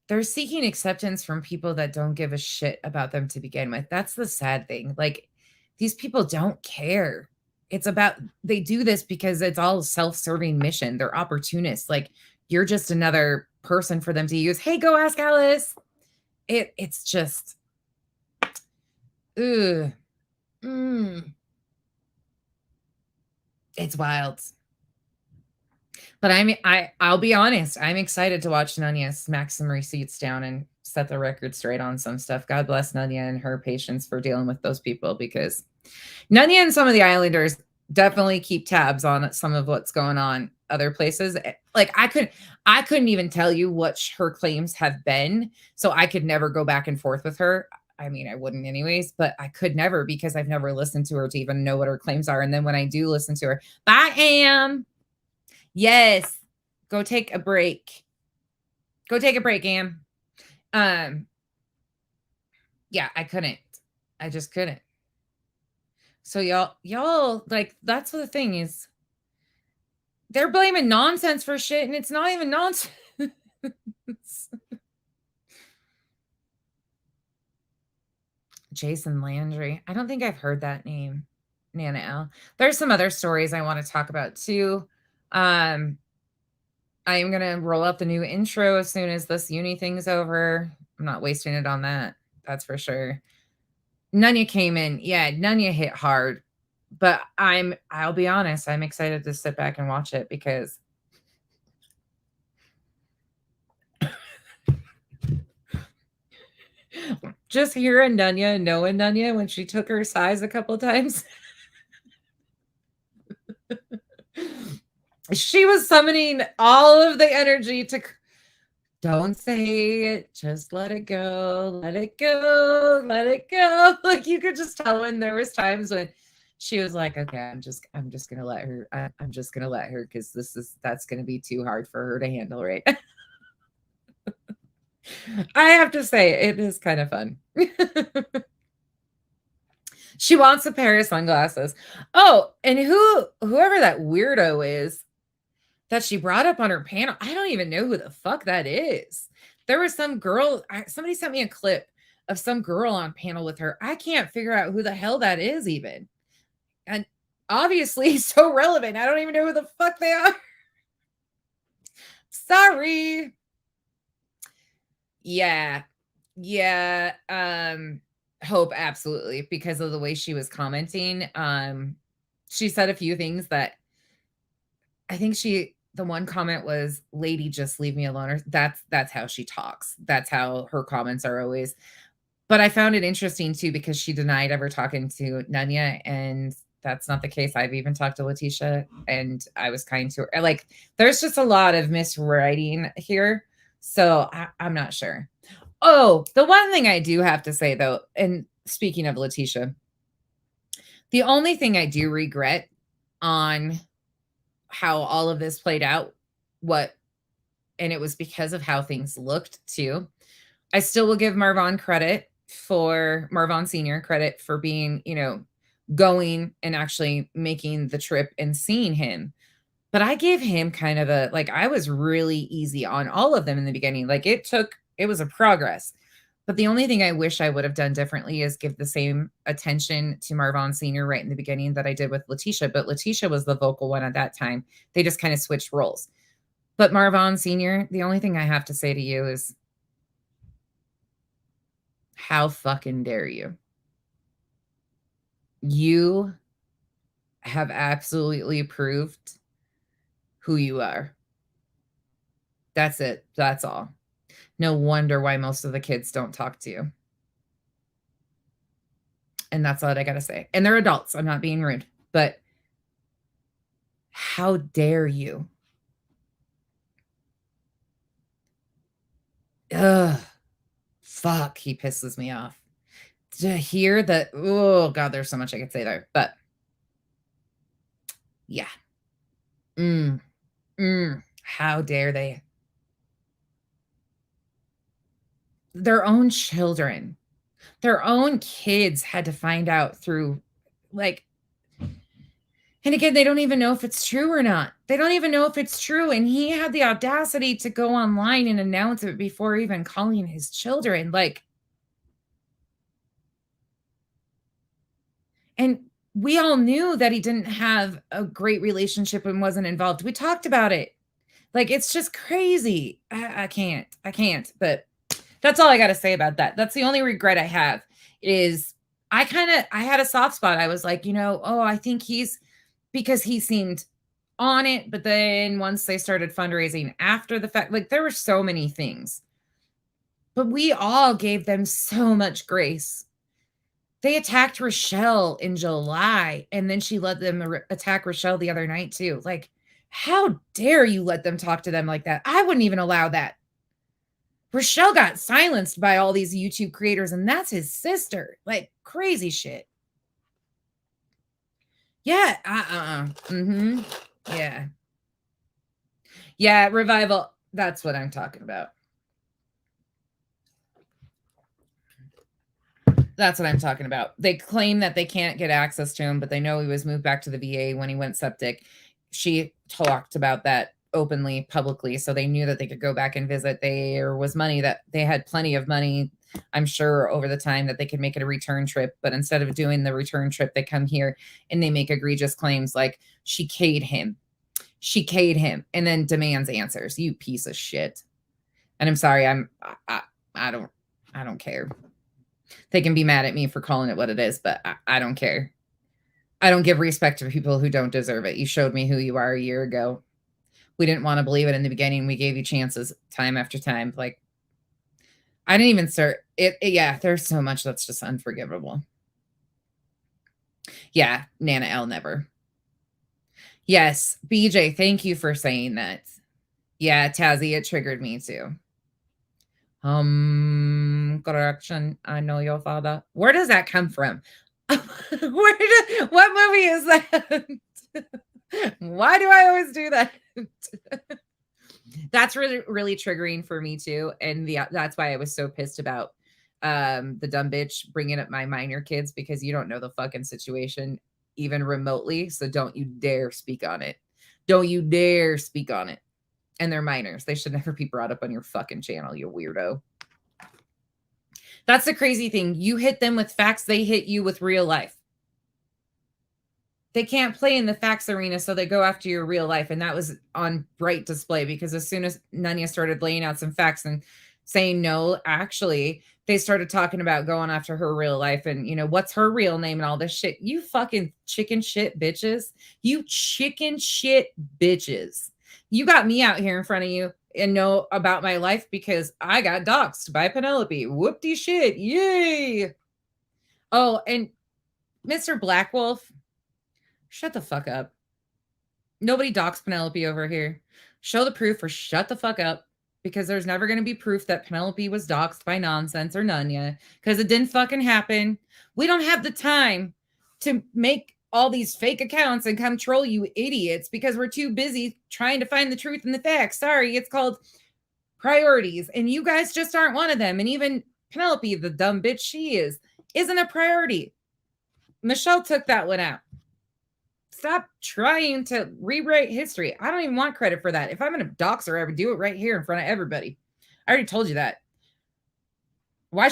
they're seeking acceptance from people that don't give a shit about them to begin with. That's the sad thing. Like, these people don't care. It's about, they do this because it's all self-serving mission. They're opportunists. Like, you're just another person for them to use. Hey, go ask Alice. It's just, ugh. It's wild. But I'll be honest, I'm excited to watch Nunya smack some receipts down and set the record straight on some stuff. God bless Nunya and her patience for dealing with those people, because Nunya and some of the Islanders definitely keep tabs on some of what's going on other places. Like, I couldn't even tell you what her claims have been, so I could never go back and forth with her. I mean, I wouldn't anyways, but I could never, because I've never listened to her to even know what her claims are. And then when I do listen to her, bye, Am. Yes. Go take a break. Go take a break, Am. Yeah, I couldn't. I just couldn't. So y'all, like, that's what the thing is. They're blaming nonsense for shit, and it's not even nonsense. Jason Landry. I don't think I've heard that name, Nana L. There's some other stories I want to talk about too. I am going to roll out the new intro as soon as this uni thing's over. I'm not wasting it on that. That's for sure. Nunya came in. Yeah, Nunya hit hard. But I'll be honest, I'm excited to sit back and watch it, because just hearing Nunya and knowing Nunya when she took her size a couple times. She was summoning all of the energy to, don't say it, just let it go, let it go, let it go. Like, you could just tell when there was times when she was like, okay, I'm just gonna let her. I'm just gonna let her, because that's gonna be too hard for her to handle, right? I have to say, it is kind of fun. She wants a pair of sunglasses. Oh, and whoever that weirdo is that she brought up on her panel, I don't even know who the fuck that is. There was some girl, somebody sent me a clip of some girl on panel with her. I can't figure out who the hell that is even. And obviously so relevant. I don't even know who the fuck they are. Sorry. Yeah. Yeah. Hope, absolutely, because of the way she was commenting. She said a few things that I think the one comment was, "Lady, just leave me alone," or that's how she talks. That's how her comments are always. But I found it interesting too because she denied ever talking to Nanya, and that's not the case. I've even talked to Leticia, and I was kind to her. Like, there's just a lot of miswriting here, so I'm not sure. Oh, the one thing I do have to say though, and speaking of Leticia, the only thing I do regret on how all of this played out, what and it was because of how things looked too. I still will give Marvon Sr. credit for being, going and actually making the trip and seeing him. But I gave him kind of I was really easy on all of them in the beginning. Like, it was a progress. But the only thing I wish I would have done differently is give the same attention to Marvon Sr. right in the beginning that I did with Leticia. But Leticia was the vocal one at that time. They just kind of switched roles. But Marvon Sr., the only thing I have to say to you is, how fucking dare you? You have absolutely proved who you are. That's it. That's all. No wonder why most of the kids don't talk to you. And that's all I got to say. And they're adults. I'm not being rude, but how dare you? Ugh. Fuck. He pisses me off. To hear that, oh God, there's so much I could say there. But yeah. How dare they? Their own children, their own kids had to find out through, like, and again, they don't even know if it's true or not. They don't even know if it's true. And he had the audacity to go online and announce it before even calling his children. Like, and we all knew that he didn't have a great relationship and wasn't involved. We talked about it. Like, it's just crazy. I can't. But that's all I got to say about that. That's the only regret I have is I had a soft spot. I was like, I think because he seemed on it, but then once they started fundraising after the fact, like, there were so many things. But we all gave them so much grace. They attacked Rochelle in July, and then she let them attack Rochelle the other night too. Like, how dare you let them talk to them like that? I wouldn't even allow that. Rochelle got silenced by all these YouTube creators, and that's his sister. Like, crazy shit. Yeah. Yeah. Yeah. Revival. That's what I'm talking about. That's what I'm talking about. They claim that they can't get access to him, but they know he was moved back to the VA when he went septic. She talked about that openly, publicly, so they knew that they could go back and visit. There was money that they had plenty of money, I'm sure, over the time that they could make it a return trip. But instead of doing the return trip, they come here and they make egregious claims like she K'd him. She K'd him and then demands answers. You piece of shit. And I'm sorry, I don't care. They can be mad at me for calling it what it is, but I don't care. I don't give respect to people who don't deserve it. You showed me who you are a year ago. We didn't want to believe it in the beginning. We gave you chances time after time. Like, I didn't even start it. Yeah, there's so much that's just unforgivable. Yeah, Nana L never. Yes, BJ, thank you for saying that. Yeah, Tazzy, it triggered me too. Correction. I know your father. Where does that come from? What movie is that? Why do I always do that? That's really, really triggering for me too. And that's why I was so pissed about the dumb bitch bringing up my minor kids, because you don't know the fucking situation even remotely. So don't you dare speak on it. Don't you dare speak on it. And they're minors. They should never be brought up on your fucking channel, you weirdo. That's the crazy thing. You hit them with facts, they hit you with real life. They can't play in the facts arena, so they go after your real life. And that was on bright display, because as soon as Nanya started laying out some facts and saying, no, actually, they started talking about going after her real life and, what's her real name and all this shit. You fucking chicken shit bitches. You chicken shit bitches. You got me out here in front of you and know about my life because I got doxxed by Penelope. Whoop-de shit. Yay. Oh, and Mr. Black Wolf, shut the fuck up. Nobody doxed Penelope over here. Show the proof or shut the fuck up, because there's never going to be proof that Penelope was doxed by nonsense or Nunya, because it didn't fucking happen. We don't have the time to make all these fake accounts and come troll you idiots because we're too busy trying to find the truth and the facts. Sorry, it's called priorities, and you guys just aren't one of them. And even Penelope, the dumb bitch she is, isn't a priority. Michelle took that one out. Stop trying to rewrite history. I don't even want credit for that. If I'm going to dox her, I would do it right here in front of everybody. I already told you that. Why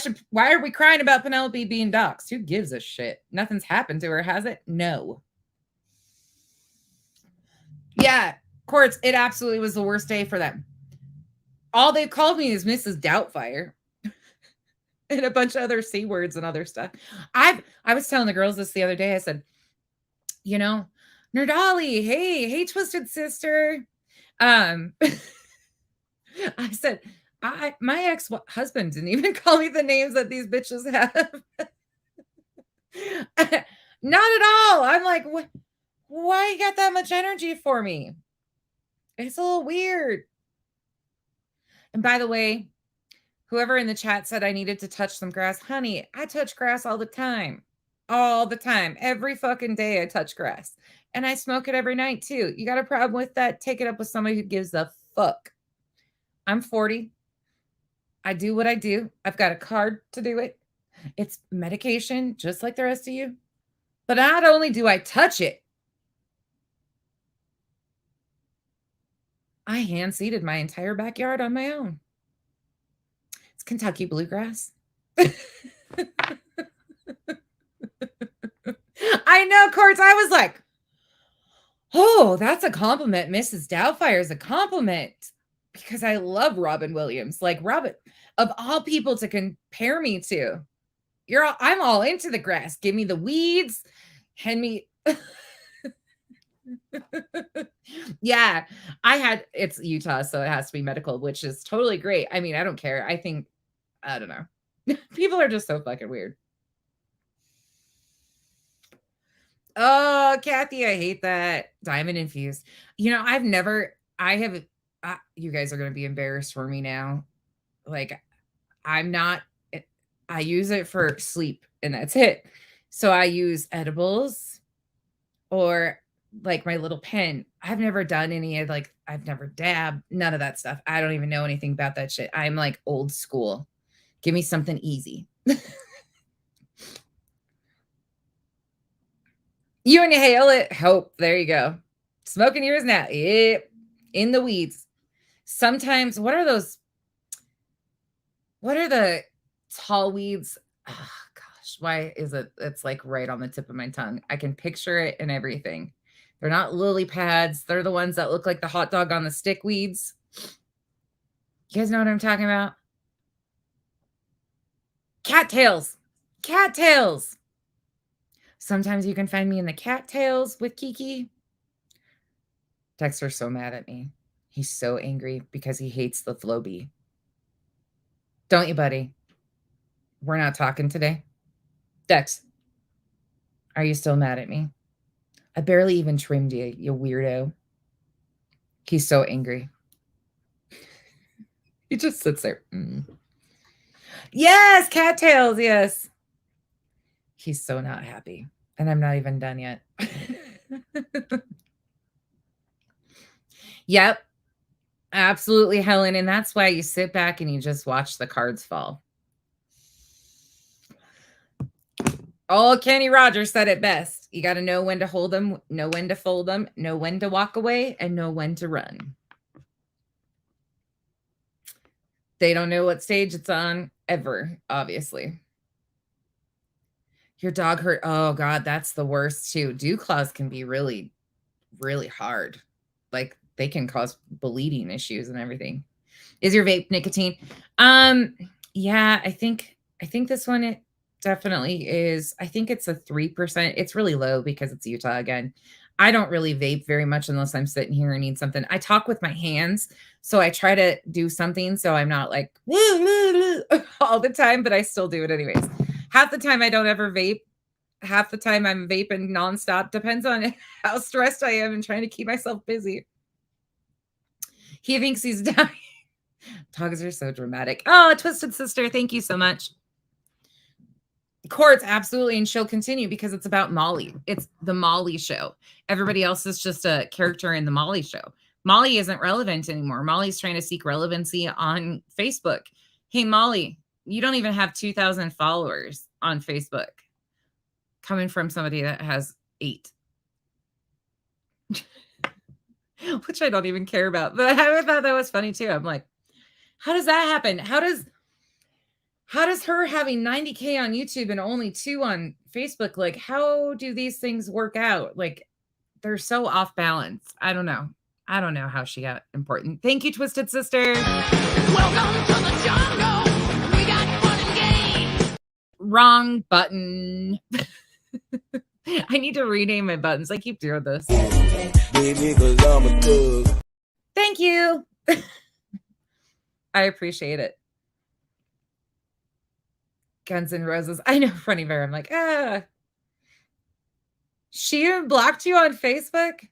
are we crying about Penelope being doxxed? Who gives a shit? Nothing's happened to her, has it? No. Yeah, courts, it absolutely was the worst day for them. All they've called me is Mrs. Doubtfire. And a bunch of other C words and other stuff. I was telling the girls this the other day. I said, Nerdali, hey, Twisted Sister. I said, my ex-husband didn't even call me the names that these bitches have. Not at all. I'm like, why you got that much energy for me? It's a little weird. And by the way, whoever in the chat said I needed to touch some grass, honey, I touch grass all the time. All the time. Every fucking day I touch grass. And I smoke it every night too. You got a problem with that? Take it up with somebody who gives a fuck. I'm 40. I do what I do. I've got a card to do it. It's medication, just like the rest of you. But not only do I touch it, I hand-seeded my entire backyard on my own. It's Kentucky bluegrass. I know, Courts. I was like, oh, that's a compliment. Mrs. Doubtfire is a compliment, because I love Robin Williams. Like, Robin, of all people to compare me to, I'm all into the grass. Give me the weeds. Hand me. Yeah, it's Utah, so it has to be medical, which is totally great. I mean, I don't care. I don't know. People are just so fucking weird. Oh, Kathy, I hate that. Diamond infused. You guys are going to be embarrassed for me now. Like, I use it for sleep and that's it. So I use edibles or like my little pen. I've never done I've never dabbed, none of that stuff. I don't even know anything about that shit. I'm like old school. Give me something easy. You inhale it. Hope. There you go. Smoking yours now. Yep. In the weeds. Sometimes, what are the tall weeds? Oh, gosh. Why is it? It's like right on the tip of my tongue. I can picture it and everything. They're not lily pads. They're the ones that look like the hot dog on the stick weeds. You guys know what I'm talking about? Cattails. Cattails. Sometimes you can find me in the cattails with Kiki. Dexter's so mad at me. He's so angry because he hates the Flowbee. Don't you, buddy? We're not talking today. Dex, are you still mad at me? I barely even trimmed you, you weirdo. He's so angry. He just sits there. Yes, cattails, yes. He's so not happy. And I'm not even done yet. Yep. Absolutely, Helen. And that's why you sit back and you just watch the cards fall. Oh, Kenny Rogers said it best. You got to know when to hold them, know when to fold them, know when to walk away, and know when to run. They don't know what stage it's on ever, obviously. Your dog hurt. Oh, God, that's the worst, too. Dew claws can be really, really hard. Like, they can cause bleeding issues and everything. Is your vape nicotine? Yeah, I think this one it definitely is. I think it's a 3%. It's really low because it's Utah again. I don't really vape very much unless I'm sitting here and need something. I talk with my hands, so I try to do something so I'm not like all the time, but I still do it anyways. Half the time I don't ever vape. Half the time I'm vaping nonstop. Depends on how stressed I am and trying to keep myself busy. He thinks he's dying. Dogs are so dramatic. Oh, Twisted Sister, thank you so much. Courts, absolutely, and she'll continue because it's about Molly. It's the Molly show. Everybody else is just a character in the Molly show. Molly isn't relevant anymore. Molly's trying to seek relevancy on Facebook. Hey, Molly, you don't even have 2,000 followers on Facebook. Coming from somebody that has 8. Which I don't even care about. But I thought that was funny too. I'm like, how does that happen? How does her having 90K on YouTube and only 2 on Facebook, like, how do these things work out? Like, they're so off balance. I don't know. I don't know how she got important. Thank you, Twisted Sister. Welcome to the jungle. We got fun and games. Wrong button. I need to rename my buttons. I keep doing this. Thank you. I appreciate it. Guns N' Roses. I know, Funny Bear. I'm like, she blocked you on Facebook?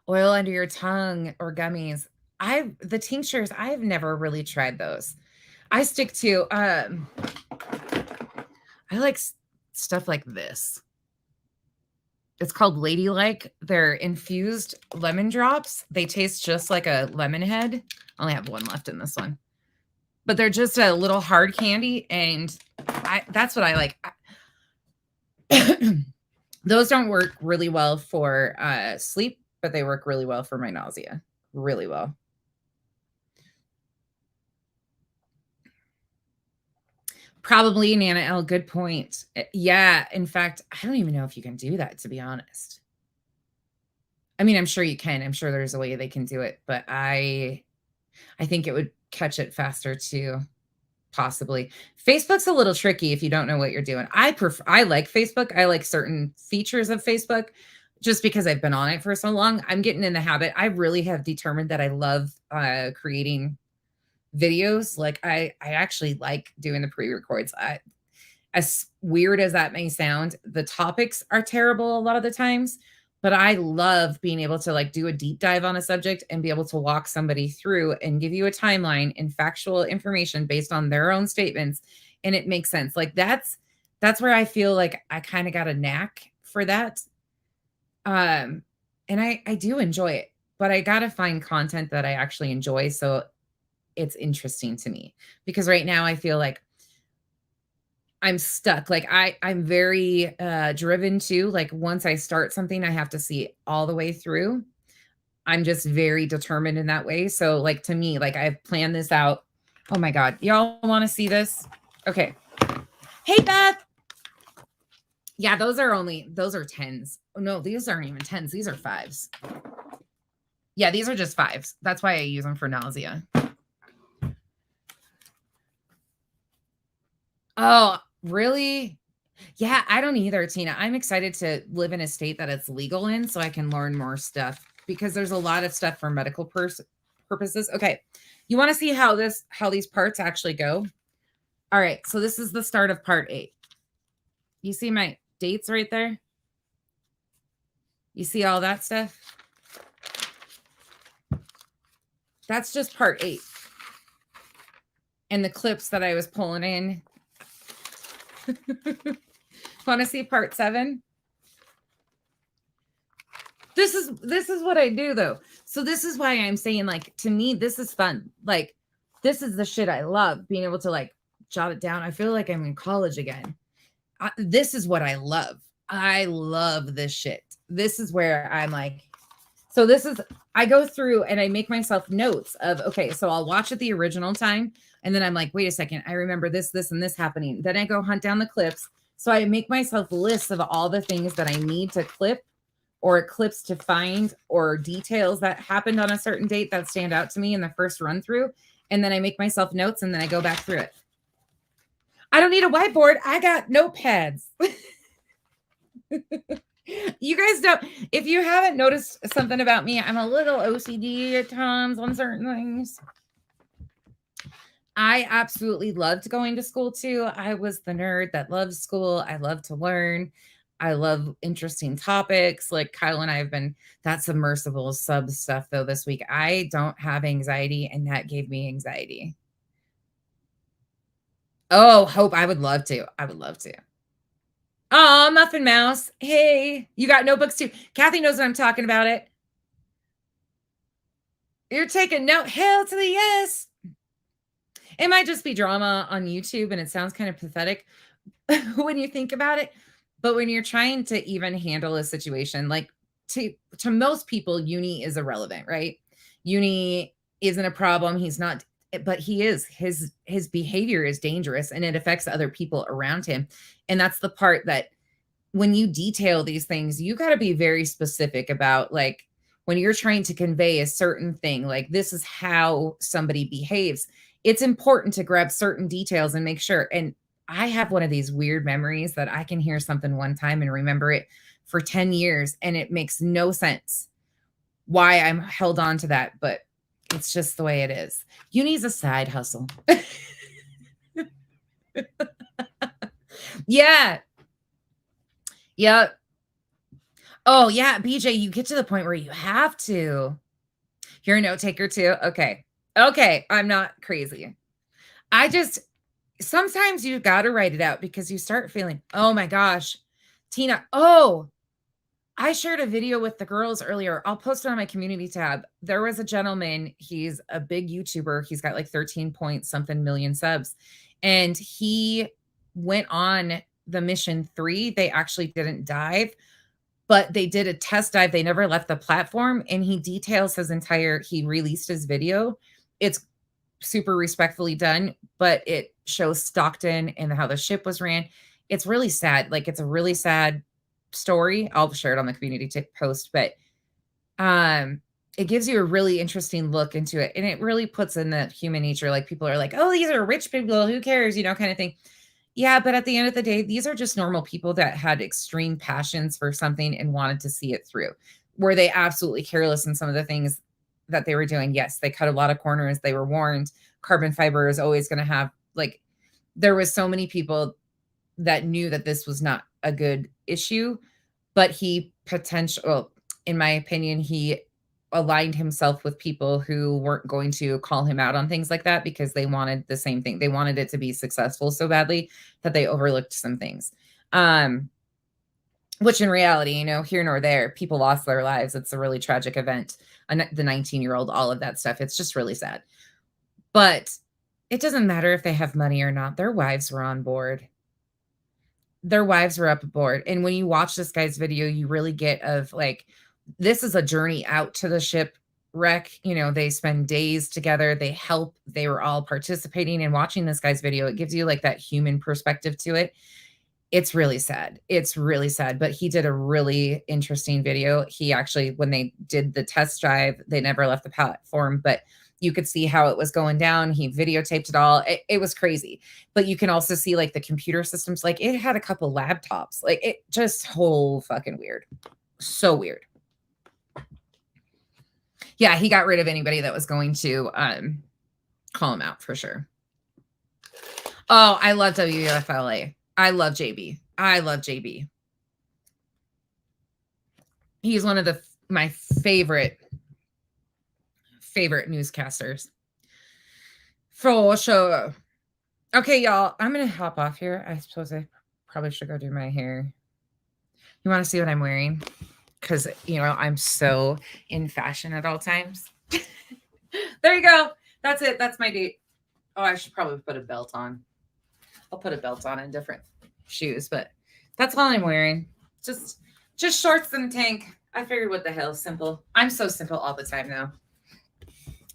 Oil under your tongue or gummies. The tinctures, I've never really tried those. I stick to, I like stuff like this. It's called Ladylike. They're infused lemon drops. They taste just like a lemon head. I only have one left in this one. But they're just a little hard candy, and that's what I like. Those don't work really well for sleep, but they work really well for my nausea. Really well. Probably, Nana L. Good point. Yeah, in fact, I don't even know if you can do that, to be honest. I mean, I'm sure you can. I'm sure there's a way they can do it, but I think it would catch it faster too, possibly. Facebook's a little tricky if you don't know what you're doing. I like Facebook. I like certain features of Facebook just because I've been on it for so long. I'm getting in the habit. I really have determined that I love creating videos. Like I actually like doing the pre-records. As weird as that may sound, the topics are terrible a lot of the times, but I love being able to like do a deep dive on a subject and be able to walk somebody through and give you a timeline and factual information based on their own statements. And it makes sense. Like that's where I feel like I kind of got a knack for that. And I do enjoy it, but I got to find content that I actually enjoy. So it's interesting to me, because right now I feel like I'm stuck. Like I'm very driven to, like, once I start something, I have to see it all the way through. I'm just very determined in that way. So like, to me, like, I've planned this out. Oh my God. Y'all want to see this? Okay. Hey, Beth. Yeah, those are 10s. Oh, no, these aren't even 10s. These are 5s. Yeah, these are just 5s. That's why I use them for nausea. Oh, really? Yeah, I don't either, Tina. I'm excited to live in a state that it's legal in so I can learn more stuff, because there's a lot of stuff for medical purposes. Okay. You want to see how these parts actually go? All right. So this is the start of part 8. You see my dates right there? You see all that stuff? That's just part 8. And the clips that I was pulling in. Want to see part 7? This is what I do, though. So this is why I'm saying, like, to me, this is fun. Like, this is the shit I love, being able to, like, jot it down. I feel like I'm in college again. This is what I love. I love this shit. This is where I'm like, so I go through and I make myself notes of, okay, so I'll watch it the original time. And then I'm like, wait a second, I remember this, and this happening. Then I go hunt down the clips. So I make myself lists of all the things that I need to clip or clips to find or details that happened on a certain date that stand out to me in the first run through. And then I make myself notes and then I go back through it. I don't need a whiteboard. I got notepads. You guys don't, if you haven't noticed something about me, I'm a little OCD at times on certain things. I absolutely loved going to school too. I was the nerd that loved school. I love to learn. I love interesting topics. Like Kyle and I have been that submersible sub stuff though this week. I don't have anxiety and that gave me anxiety. Oh, Hope, I would love to. I would love to. Oh, Muffin Mouse. Hey, you got notebooks too. Kathy knows what I'm talking about it. You're taking note. Hell to the yes. It might just be drama on YouTube and it sounds kind of pathetic when you think about it. But when you're trying to even handle a situation, like to most people, uni is irrelevant, right? Uni isn't a problem. He's not, but he is. His behavior is dangerous and it affects other people around him. And that's the part that when you detail these things, you got to be very specific about, like, when you're trying to convey a certain thing, like this is how somebody behaves. It's important to grab certain details and make sure. And I have one of these weird memories that I can hear something one time and remember it for 10 years. And it makes no sense why I'm held on to that, but it's just the way it is. Uni's a side hustle. Yeah. Yep. Oh, yeah. BJ, you get to the point where you have to. You're a note taker too? Okay. Okay. I'm not crazy. Sometimes you got to write it out because you start feeling, oh my gosh, Tina. Oh, I shared a video with the girls earlier. I'll post it on my community tab. There was a gentleman. He's a big YouTuber. He's got like 13 point something million subs. And he went on the mission 3. They actually didn't dive, but they did a test dive. They never left the platform. And he details he released his video. It's super respectfully done, but it shows Stockton and how the ship was ran. It's really sad. Like, it's a really sad story. I'll share it on the community post, but it gives you a really interesting look into it. And it really puts in the human nature. Like, people are like, oh, these are rich people, who cares, kind of thing. Yeah, but at the end of the day, these are just normal people that had extreme passions for something and wanted to see it through. Were they absolutely careless in some of the things that they were doing? Yes, they cut a lot of corners. They were warned. Carbon fiber is always going to have, like, there was so many people that knew that this was not a good issue, but in my opinion, he aligned himself with people who weren't going to call him out on things like that because they wanted the same thing. They wanted it to be successful so badly that they overlooked some things. Which in reality, here nor there, people lost their lives. It's a really tragic event. The 19-year-old, all of that stuff. It's just really sad. But it doesn't matter if they have money or not. Their wives were on board. Their wives were up aboard. And when you watch this guy's video, you really get of, like, this is a journey out to the shipwreck. They spend days together. They were all participating and watching this guy's video. It gives you like that human perspective to it. It's really sad. It's really sad, but he did a really interesting video. He actually, when they did the test drive, they never left the platform, but you could see how it was going down. He videotaped it all. It was crazy, but you can also see like the computer systems, like it had a couple laptops, like it just whole fucking weird. So weird. Yeah, he got rid of anybody that was going to call him out for sure. Oh, I love WFLA. I love JB. I love JB. He's one of my favorite newscasters. For sure. Okay, y'all. I'm going to hop off here. I suppose I probably should go do my hair. You want to see what I'm wearing? Because, I'm so in fashion at all times. There you go. That's it. That's my date. Oh, I should probably put a belt on. I'll put a belt on and different shoes, but that's all I'm wearing. Just shorts and a tank. I figured, what the hell, simple. I'm so simple all the time now.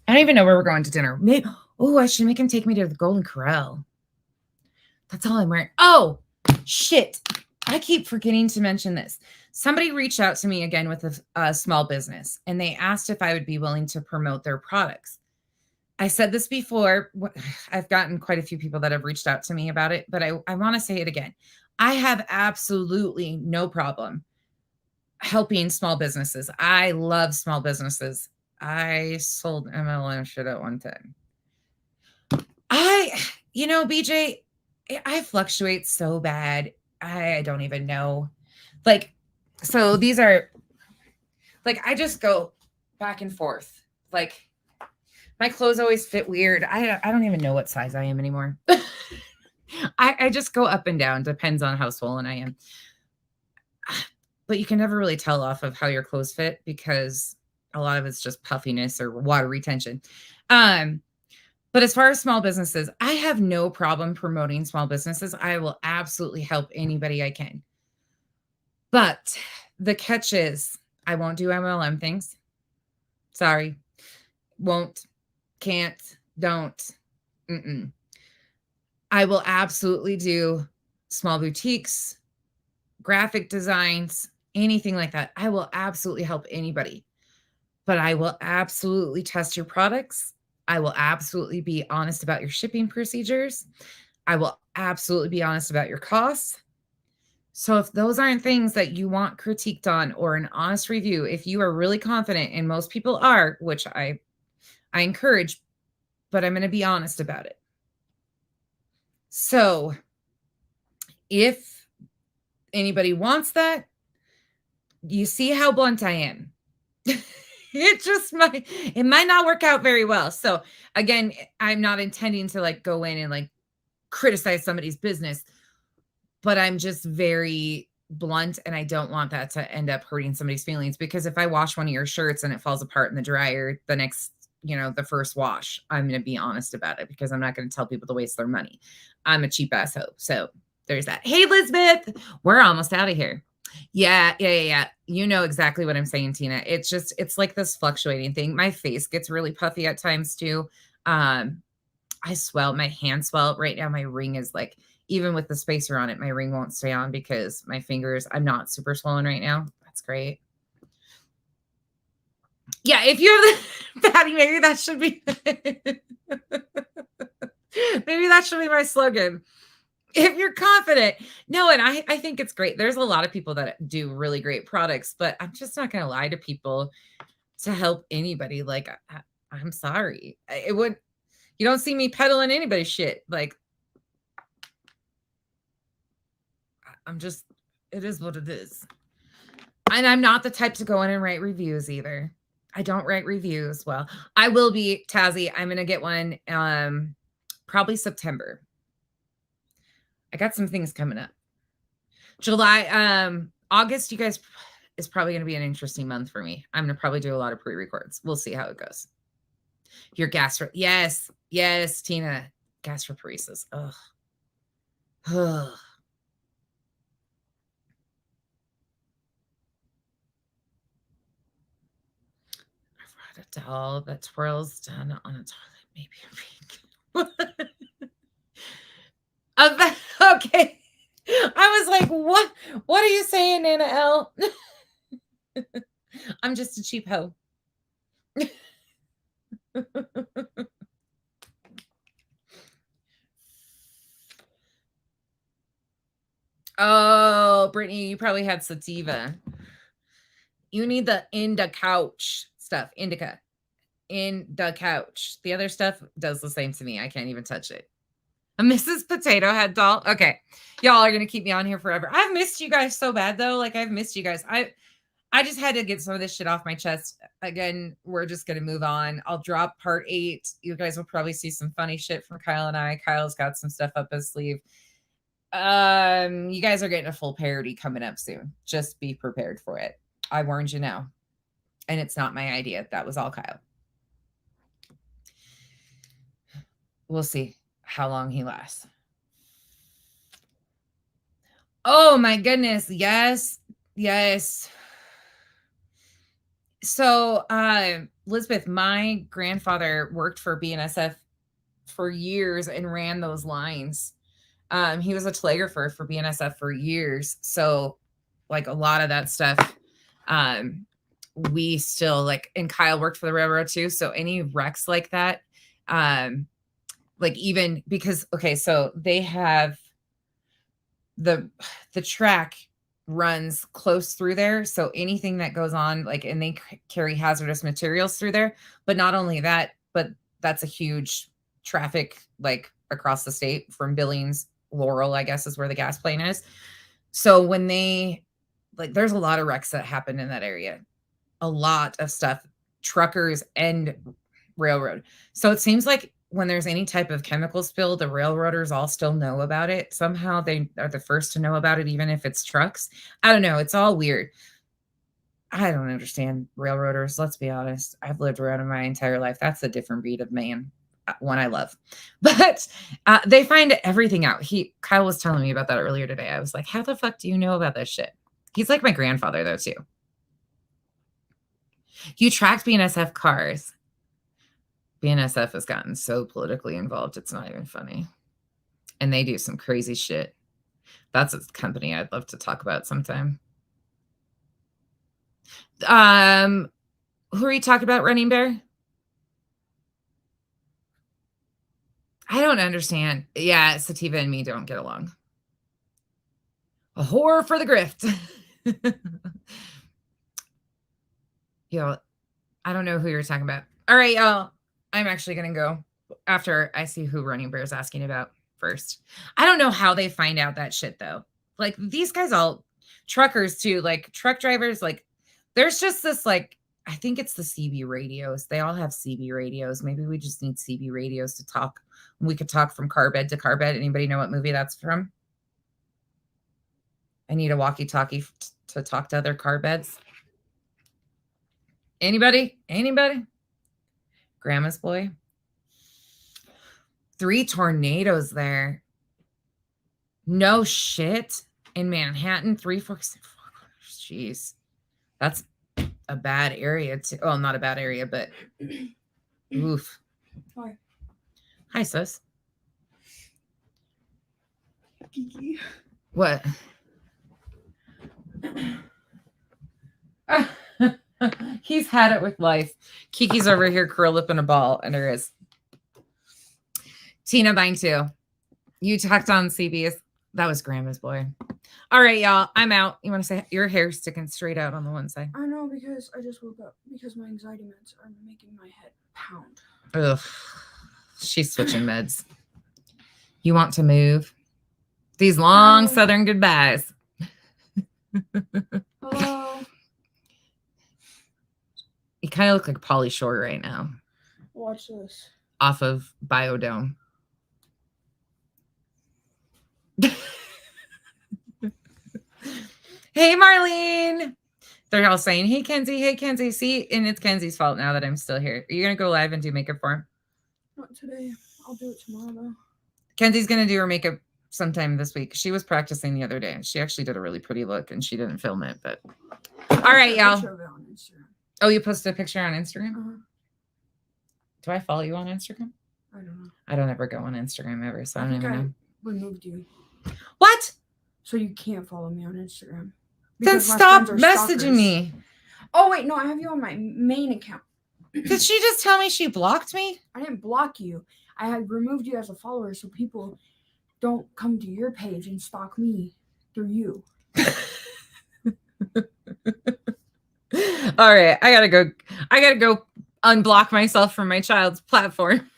I don't even know where we're going to dinner. Maybe, I should make him take me to the Golden Corral. That's all I'm wearing. Oh, shit. I keep forgetting to mention this. Somebody reached out to me again with a small business, and they asked if I would be willing to promote their products. I said this before. I've gotten quite a few people that have reached out to me about it, but I want to say it again. I have absolutely no problem helping small businesses. I love small businesses. I sold MLM shit at one time. BJ, I fluctuate so bad. I don't even know. Like, so these are like, I just go back and forth. Like, my clothes always fit weird. I don't even know what size I am anymore. I just go up and down. Depends on how swollen I am. But you can never really tell off of how your clothes fit because a lot of it's just puffiness or water retention. But as far as small businesses, I have no problem promoting small businesses. I will absolutely help anybody I can. But the catch is I won't do MLM things. Sorry. Won't, can't, don't. I will absolutely do small boutiques, graphic designs, anything like that. I will absolutely help anybody. But I will absolutely test your products. I will absolutely be honest about your shipping procedures. I will absolutely be honest about your costs. So if those aren't things that you want critiqued on or an honest review, if you are really confident, and most people are, which I encourage, but I'm going to be honest about it. So if anybody wants that, you see how blunt I am. It might not work out very well. So again, I'm not intending to like go in and like criticize somebody's business, but I'm just very blunt, and I don't want that to end up hurting somebody's feelings, because if I wash one of your shirts and it falls apart in the dryer the next, the first wash, I'm going to be honest about it, because I'm not going to tell people to waste their money. I'm a cheap ass hoe. So there's that. Hey, Elizabeth, we're almost out of here. Yeah. You know exactly what I'm saying, Tina. It's like this fluctuating thing. My face gets really puffy at times too. I swell, my hand swell right now. My ring is like, even with the spacer on it, my ring won't stay on because my fingers, I'm not super swollen right now. That's great. Yeah. If you have the Patty, maybe that should be, maybe that should be my slogan. If you're confident. No, and I think it's great. There's a lot of people that do really great products, but I'm just not going to lie to people to help anybody. Like, I'm sorry. You don't see me peddling anybody's shit. Like, it is what it is. And I'm not the type to go in and write reviews either. I don't write reviews. Well, I will be, Tazzy. I'm going to get one probably September. I got some things coming up. July, August, you guys, is probably going to be an interesting month for me. I'm going to probably do a lot of pre-records. We'll see how it goes. Your yes, Tina, gastroparesis. Ugh. I've read a doll that twirls down on a toilet, maybe a pink. Okay. I was like, what are you saying, Nana L? I'm just a cheap hoe. Oh, Brittany, you probably had sativa. You need the indica couch stuff. Indica. In the couch. The other stuff does the same to me. I can't even touch it. A Mrs. Potato Head doll. Okay. Y'all are going to keep me on here forever. I've missed you guys so bad, though. Like, I've missed you guys. I just had to get some of this shit off my chest. Again, we're just going to move on. I'll drop part 8. You guys will probably see some funny shit from Kyle and I. Kyle's got some stuff up his sleeve. You guys are getting a full parody coming up soon. Just be prepared for it. I warned you now. And it's not my idea. That was all Kyle. We'll see how long he lasts. Oh my goodness. Yes. So, Elizabeth, my grandfather worked for BNSF for years and ran those lines. He was a telegrapher for BNSF for years. So like a lot of that stuff, we still like, and Kyle worked for the railroad too. So any wrecks like that, like even because, okay, so they have the track runs close through there. So anything that goes on, like, and they carry hazardous materials through there. But not only that, but that's a huge traffic, like across the state from Billings, Laurel, I guess is where the gas plant is. So when they, like, there's a lot of wrecks that happen in that area, a lot of stuff, truckers and railroad. So it seems like when there's any type of chemical spill, the railroaders all still know about it. Somehow they are the first to know about it, even if it's trucks. I don't know. It's all weird. I don't understand railroaders. Let's be honest. I've lived around them my entire life. That's a different breed of man, one I love. But they find everything out. Kyle was telling me about that earlier today. I was like, how the fuck do you know about this shit? He's like my grandfather, though, too. You tracked BNSF cars. BNSF has gotten so politically involved, it's not even funny. And they do some crazy shit. That's a company I'd love to talk about sometime. Who are you talking about, Running Bear? I don't understand. Yeah, Sativa and me don't get along. A whore for the grift. Yo, I don't know who you're talking about. All right, y'all. I'm actually going to go after I see who Running Bear is asking about first. I don't know how they find out that shit, though. Like, these guys all, truckers, too, like, truck drivers, like, there's just this, like, I think it's the CB radios. They all have CB radios. Maybe we just need CB radios to talk. We could talk from car bed to car bed. Anybody know what movie that's from? I need a walkie-talkie to talk to other car beds. Anybody? Anybody? Grandma's boy. 3 tornadoes there. No shit. In Manhattan, 3, 4, 6. Jeez. That's a bad area too. Well, not a bad area, but oof. Hi. Hi, sis. Kiki. What? He's had it with life. Kiki's over here curled up in a ball, and there is. Tina, mine too. You talked on CB's. That was Grandma's boy. All right, y'all. I'm out. You want to say your hair's sticking straight out on the one side? I know, because I just woke up because my anxiety meds are making my head pound. Ugh. She's switching meds. You want to move? These long Southern goodbyes. Hello. You kind of look like Pauly Shore right now. Watch this. Off of Biodome. Hey, Marlene. They're all saying, hey, Kenzie. Hey, Kenzie. See, and it's Kenzie's fault now that I'm still here. Are you going to go live and do makeup for him? Not today. I'll do it tomorrow, though. Kenzie's going to do her makeup sometime this week. She was practicing the other day. She actually did a really pretty look, and she didn't film it. But all right, y'all. Oh, you posted a picture on Instagram? Uh-huh. Do I follow you on Instagram? I don't know. I don't ever go on Instagram ever, so I don't even know. Removed you. What? So you can't follow me on Instagram. Then stop messaging me. Oh, wait. No, I have you on my main account. Did she just tell me she blocked me? I didn't block you. I had removed you as a follower so people don't come to your page and stalk me through you. All right. I gotta go unblock myself from my child's platform.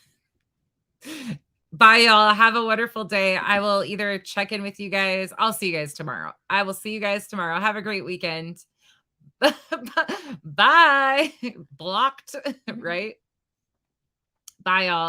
Bye, y'all. Have a wonderful day. I will either check in with you guys. I'll see you guys tomorrow. I will see you guys tomorrow. Have a great weekend. Bye. Blocked, right? Bye, y'all.